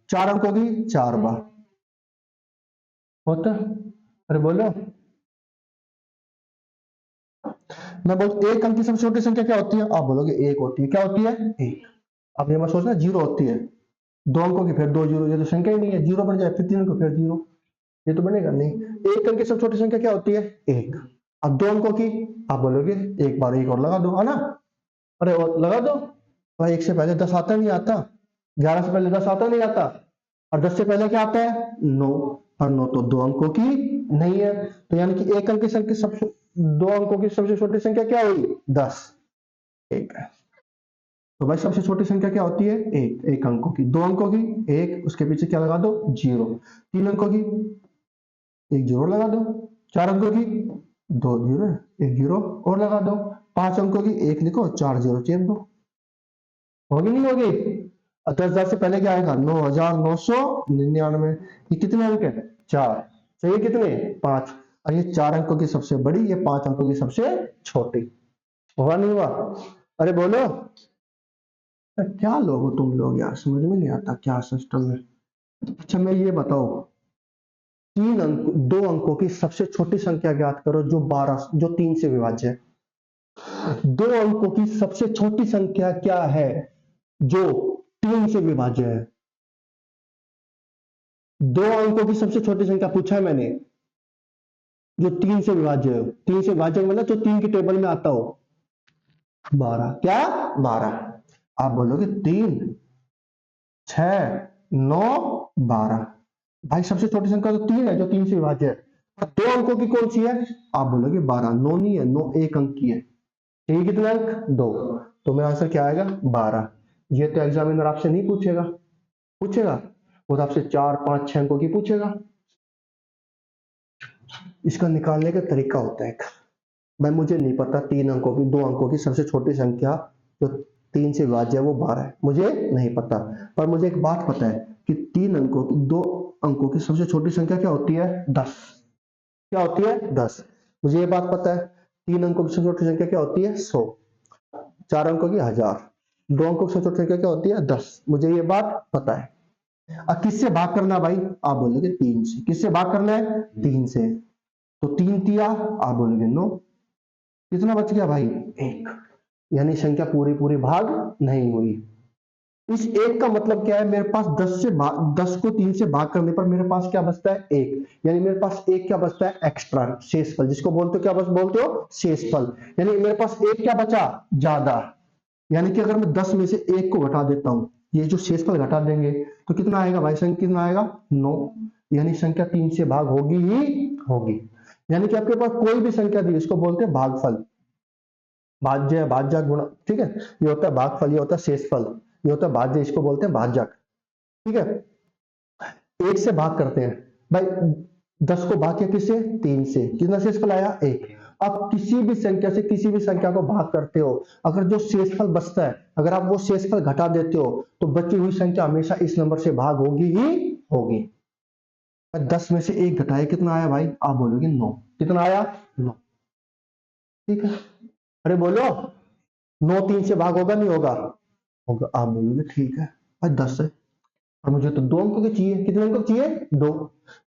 4 अंकों की 4 बार होता, अरे बोलो, मैं बोल एक अंक की सबसे छोटी संख्या क्या होती है, आप बोलोगे 1 होती है, क्या होती है 1, अब ये मत सोचना 0 होती है, 2 अंकों की फिर 2 जीरो, ये तो संख्या ही नहीं है, 0 बन जाए, फिर 3 अंकों फिर 0, ये तो बनेगा नहीं, एक अंक की सबसे छोटी संख्या क्या होती है 1, अब 2 अंकों की आप बोलोगे एक बार 1 और लगा दो, है ना, अरे और लगा दो भाई, 1 से पहले 10 आता नहीं आता, 11 से पहले 10 आता नहीं आता, और 10 से पहले क्या आता है 9, और 9 तो 2 अंकों की नहीं है, तो यानी कि एक अंक की संख्या सबसे 2 अंकों की सबसे छोटी संख्या क्या हुई 10, ठीक है। तो भाई सबसे छोटी संख्या क्या होती है? एक अंकों की। 2 अंकों की एक, उसके पीछे क्या लगा दो? 0। 3 अंकों की एक 0 लगा दो। 4 अंकों की 2 0, एक 0 और लगा दो। 5 अंकों की एक लिखो, 4 0 चेप दो। होगी नहीं होगी? 10,000 से पहले क्या आएगा? 9,999। ये कितने अंक है? 4। तो ये कितने? 5। और ये 4 अंकों की सबसे बड़ी, ये 5 अंकों की सबसे छोटी। हुआ नहीं हुआ? अरे बोलो। क्या लोग हो तुम लोग यार, समझ में नहीं आता क्या सिस्टम है। अच्छा मैं ये बताओ, 2 अंकों की सबसे छोटी संख्या ज्ञात करो जो 12, जो 3 से विभाज्य है। 2 अंकों की सबसे छोटी संख्या क्या है जो 3 से विभाज्य है? 2 अंकों की सबसे छोटी संख्या पूछा है मैंने, जो 3 से विभाज्य हो। 3 से विभाज्य मतलब जो 3 की टेबल में आता हो। 12। क्या? 12। आप बोलोगे 3 6 9 12। भाई सबसे छोटी संख्या तो 3 है जो 3 से विभाज्य है। और 2 अंकों की कौन सी है? आप बोलोगे 12। 9 नहीं है, 9 एक अंक की है। ठीक, कितने अंक? 2। तो मेरा आंसर क्या आएगा? 12। ये तो एग्जामिनर आपसे नहीं पूछेगा। पूछेगा वो तो आपसे 4 5 6 अंकों की पूछेगा। इसका निकालने का तरीका होता है। भाई मुझे नहीं पता 3 अंकों की, 2 अंकों की सबसे छोटी संख्या जो 3 से विभाज्य है वो 12 है, मुझे नहीं पता। पर मुझे एक बात पता है कि 3 अंकों की, 2 अंकों की सबसे छोटी संख्या क्या होती है? 10। क्या होती है? 10। मुझे ये बात पता है। 3 अंकों की सबसे छोटी संख्या क्या होती है? 100। 4 अंकों की 1000। 2 अंकों की सबसे छोटी संख्या क्या होती है? 10। मुझे ये बात पता है। अब किससे भाग करना भाई? आप बोलोगे 3 से। किससे भाग करना है? 3 से। तो 3 तिया, आप बोलोगे 9। कितना बच गया भाई? 1। यानी संख्या पूरी पूरी भाग नहीं हुई। इस 1 का मतलब क्या है? मेरे पास 10 को 3 से भाग करने पर मेरे पास क्या बचता है? 1। यानी मेरे पास 1 क्या बचता है? एक्स्ट्रा, शेषफल, जिसको बोलते हो क्या बस बोलते हो? शेषफल। यानी मेरे पास 1 क्या बचा? ज्यादा। यानी कि अगर मैं 10 में से 1 को घटा देता हूं, ये जो शेषफल घटा देंगे तो कितना आएगा भाई? संख्या कितना आएगा? 9। यानी संख्या 3 से भाग होगी ही होगी। यानी कि आपके पास कोई भी संख्या दी, इसको बोलते हैं भागफल। भाज्य, भाज्यक गुणा, ठीक है। ये होता है भागफल, ये होता है शेषफल, ये होता है भाज्य, इसको बोलते हैं भाजक। ठीक है। 1 से भाग करते हैं भाई। 10 को भाग किया किससे? 3 से। कितना शेषफल आया? 1। अब किसी भी संख्या से किसी भी संख्या को भाग करते हो, अगर जो शेषफल बचता है, अगर आप वो शेषफल घटा देते हो, तो बची हुई संख्या हमेशा इस नंबर से भाग होगी ही होगी। 10 में से 1 घटाया, कितना आया भाई? आप बोलोगे 9। कितना आया? 9। ठीक है। अरे बोलो, 9 3 से भाग होगा नहीं होगा? होगा। आप बोलोगे ठीक है भाई 10 है और मुझे तो 2 अंकों की चाहिए। कितने अंकों की चाहिए? 2।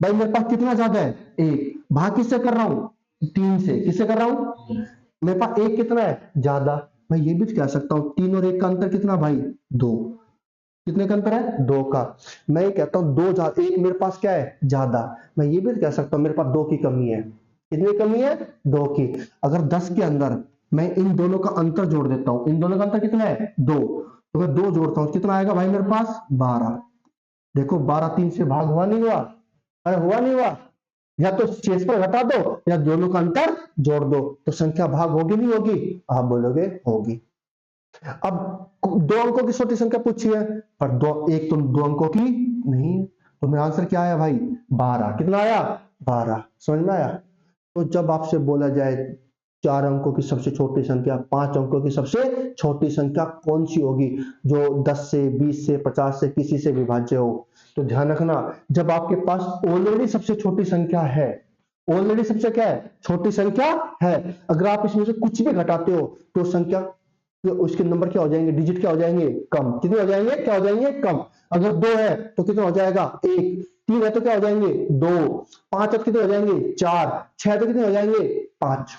भाई मेरे पास कितना ज्यादा है? 1। भाग किससे कर रहा हूं? 3 से। किससे कर रहा हूं? मेरे पास 1 कितना है? ज्यादा। मैं ये भी कह सकता हूँ 3 और 1 का अंतर कितना भाई? 2। कितने का अंतर है? 2 का। मैं ये कहता हूँ 2 1 मेरे पास क्या है? ज्यादा। मैं ये भी कह सकता हूँ मेरे पास 2 की कमी है। कितनी कमी है? 2 की। अगर 10 के अंदर मैं इन दोनों का अंतर जोड़ देता हूं, इन दोनों का अंतर कितना है? 2। तो मैं 2 जोड़ता हूं, कितना आएगा भाई मेरे पास? 12। देखो 12 3 से भाग हुआ नहीं हुआ? अरे हुआ नहीं हुआ? या तो शेषफल घटा दो या दोनों का अंतर जोड़ दो, तो संख्या भाग होगी नहीं होगी? आप बोलोगे होगी। अब 2 अंकों की छोटी संख्या पूछी है, पर एक तो 2 अंकों की नहीं है। तो मेरा आंसर क्या आया भाई? 12। कितना आया? 12। समझ में आया? तो जब आपसे बोला जाए 4 अंकों की सबसे छोटी संख्या, 5 अंकों की सबसे छोटी संख्या कौन सी होगी जो 10 से 20 से 50 से किसी से विभाज्य हो, तो ध्यान रखना, जब आपके पास ऑलरेडी सबसे छोटी संख्या है, ऑलरेडी सबसे क्या है? छोटी संख्या है, अगर आप इसमें से कुछ भी घटाते हो तो संख्या, तो उसके नंबर क्या हो जाएंगे? डिजिट क्या हो जाएंगे? कम। कितने हो जाएंगे? क्या हो जाएंगे? कम। अगर 2 है तो कितना हो जाएगा? 1। 3 है तो क्या हो जाएंगे? 2। 5 है तो कितने हो जाएंगे? 4। 6 तो कितने हो जाएंगे? 5।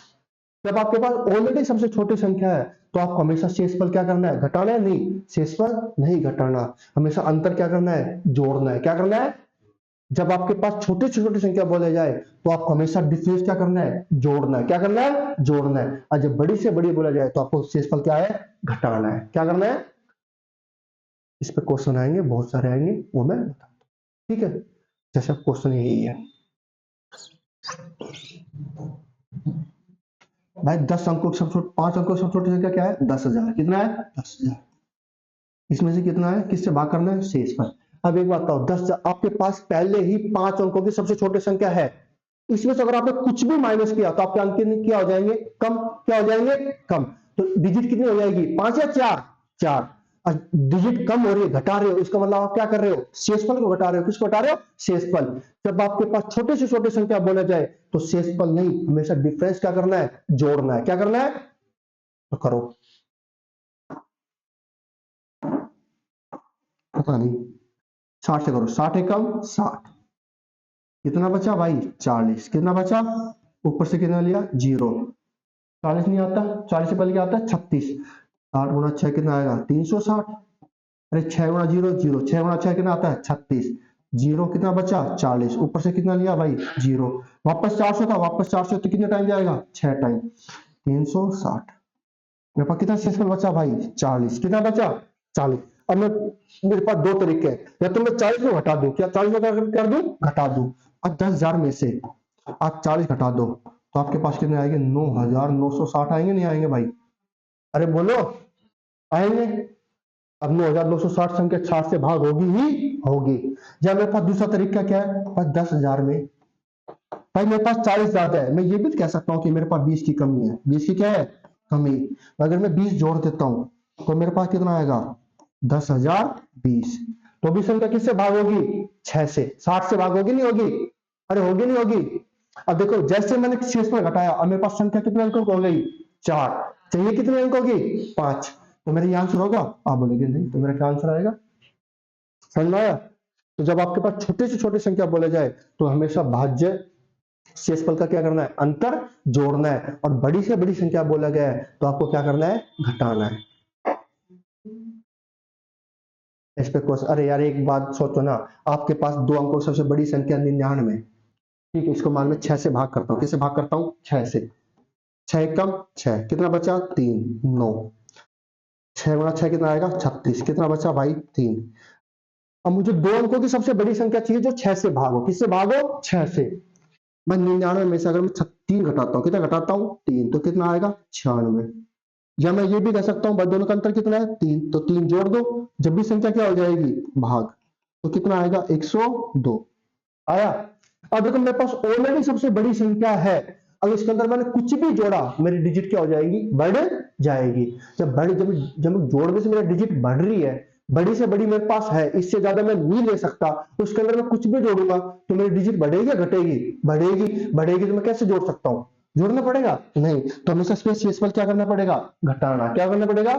जब आपके पास ऑलरेडी सबसे छोटी संख्या है तो आपको हमेशा शेषफल क्या करना है? घटाना है? नहीं, शेषफल नहीं घटाना, हमेशा अंतर क्या करना है? जोड़ना है। क्या करना है? जब आपके पास छोटी से छोटी संख्या बोले जाए तो आपको हमेशा डिफरेंस क्या करना है? जोड़ना है। क्या करना है? जोड़ना है। और जब बड़ी से बड़ी बोला जाए तो आपको शेषफल क्या है? घटाना है। क्या करना है? इस पे क्वेश्चन आएंगे, बहुत सारे आएंगे, वो मैं बताता हूं। ठीक है। जैसा क्वेश्चन यही है भाई, 10 अंकों की सबसे 5 अंकों की सबसे छोटी संख्या क्या है? 10,000। कितना है? 10,000। इसमें से कितना है, किससे भाग करना है, शेषफल। अब एक बात बताओ, 10 आपके पास पहले ही 5 अंकों की सबसे छोटी संख्या है, इसमें से अगर आपने कुछ भी माइनस किया तो आपके अंक कितने क्या हो जाएंगे, कम। क्या हो जाएंगे, कम। तो डिजिट कितनी हो जाएगी, 5 या 4, 4। डिजिट कम हो रही है, घटा रहे हो, इसका मतलब आप क्या कर रहे हो, शेषफल को घटा रहे हो। किसको घटा रहे हो, शेषफल। जब आपके पास छोटे से छोटे संख्या बोला जाए तो शेषफल नहीं, हमेशा डिफरेंस क्या करना है, जोड़ना है। क्या करना है, तो करो। पता नहीं, 60 से करो, 60 एकम 60, कितना बचा भाई, 40। कितना बचा, ऊपर से कितना लिया, 0। 40 नहीं आता, 40 से पहले क्या आता है, 36। 60 गुना 6 कितना आएगा, 360। अरे 6 गुना 0 0, 6 गुना 6 कितना आता है, 36। 0 कितना बचा, 40, ऊपर से कितना लिया भाई, 0। वापस 400 था, वापस 400 तो कितने टाइम जाएगा, 6 टाइम। 360। मेरे पास कितना शेषफल बचा भाई, 40। कितना बचा, 40। अब मैं, मेरे पास दो तरीके हैं, या तो मैं 40 को घटा दूं, क्या 40 को कर दूं, घटा दूं। अब 10,000 में से आप 40 घटा दो तो आपके पास कितने आएंगे, 9,960 आएंगे, नहीं आएंगे भाई, अरे बोलो, आएंगे। अब 9,960 संख्या 60 से भाग होगी ही होगी। या मेरे पास दूसरा तरीका क्या है, बस 10,000 में, भाई मेरे पास 40 ज्यादा है, मैं ये भी कह सकता हूँ कि मेरे पास 20 की कमी है। 20 की क्या है, कमी। अगर मैं 20 जोड़ देता हूँ तो मेरे पास कितना आएगा, 10,020। तो भी संख्या किससे भाग होगी, 6 से। 60 से भाग होगी नहीं होगी, अरे होगी नहीं होगी। अब देखो, जैसे मैंने शेषफल घटाया, अब मेरे पास संख्या कितने अंकों की हो गई, 4। चाहिए कितने अंकों की, 5। तो मेरा ये आंसर होगा, आप बोलेंगे नहीं, तो मेरा क्या आंसर आएगा, समझ में आया। तो जब आपके पास छोटे से छोटे संख्या बोले जाए तो हमेशा भाज्य शेषफल का क्या करना है, अंतर जोड़ना है। और बड़ी से बड़ी संख्या बोला गया है तो आपको क्या करना है, घटाना है। इस पे क्वेश्चन, अरे यार एक बात सोचो ना, आपके पास दो अंकों की सबसे बड़ी संख्या 99, ठीक है, इसको मान में 6 से भाग करता हूँ। किससे भाग करता हूँ, 6 से। 6 एकम 6, कितना बचा, 3, 9। 6 गुणा 6 कितना आएगा, 36। कितना बचा भाई, 3। अब मुझे दो अंकों की सबसे बड़ी संख्या चाहिए जो 6 से भागो। किससे भागो, 6 से। मैं 99 में से अगर मैं 3 घटाता हूँ, कितना घटाता हूँ, 3, तो कितना आएगा, 96। या मैं ये भी कह सकता हूँ भाई दोनों का अंतर कितना है, 3, तो 3 जोड़ दो, जब भी संख्या क्या हो जाएगी, भाग, तो कितना आएगा, 102 आया। अब देखो मेरे पास ऑलरेडी सबसे बड़ी संख्या है, अगर इसके अंदर मैंने कुछ भी जोड़ा मेरी डिजिट क्या हो जाएगी, बढ़ जाएगी। जब जोड़ने से मेरा डिजिट बढ़ रही है, बड़ी से बड़ी मेरे पास है, इससे ज्यादा मैं नहीं ले सकता, तो उसके अंदर मैं कुछ भी जोड़ूंगा तो मेरी डिजिट बढ़ेगी या घटेगी, बढ़ेगी। बढ़ेगी तो मैं कैसे जोड़ सकता हूँ, जोड़ना पड़ेगा नहीं, तो हमेशा स्पेस क्या करना पड़ेगा, घटाना। क्या करना पड़ेगा,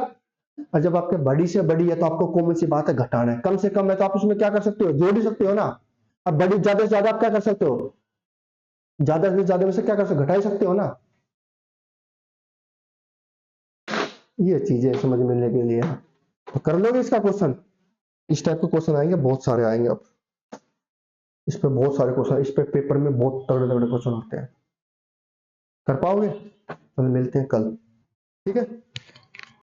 और जब आपके बड़ी से बड़ी है तो आपको कॉमन सी बात है, घटाना है। कम से कम है तो आप उसमें क्या कर सकते हो, जोड़ ही सकते हो ना। अब बड़ी ज्यादा से ज्यादा आप क्या कर सकते हो, ज्यादा से ज्यादा में से क्या कर सकते हो, घटा ही सकते हो ना। ये चीजें समझ में लेने के लिए है। तो कर लोगे इसका क्वेश्चन, इस टाइप के क्वेश्चन आएंगे, बहुत सारे आएंगे। अब इस पे बहुत सारे क्वेश्चन, इस पे पेपर में बहुत तगड़े तगड़े क्वेश्चन आते हैं। कर पाओगे, तो मिलते हैं कल, ठीक है।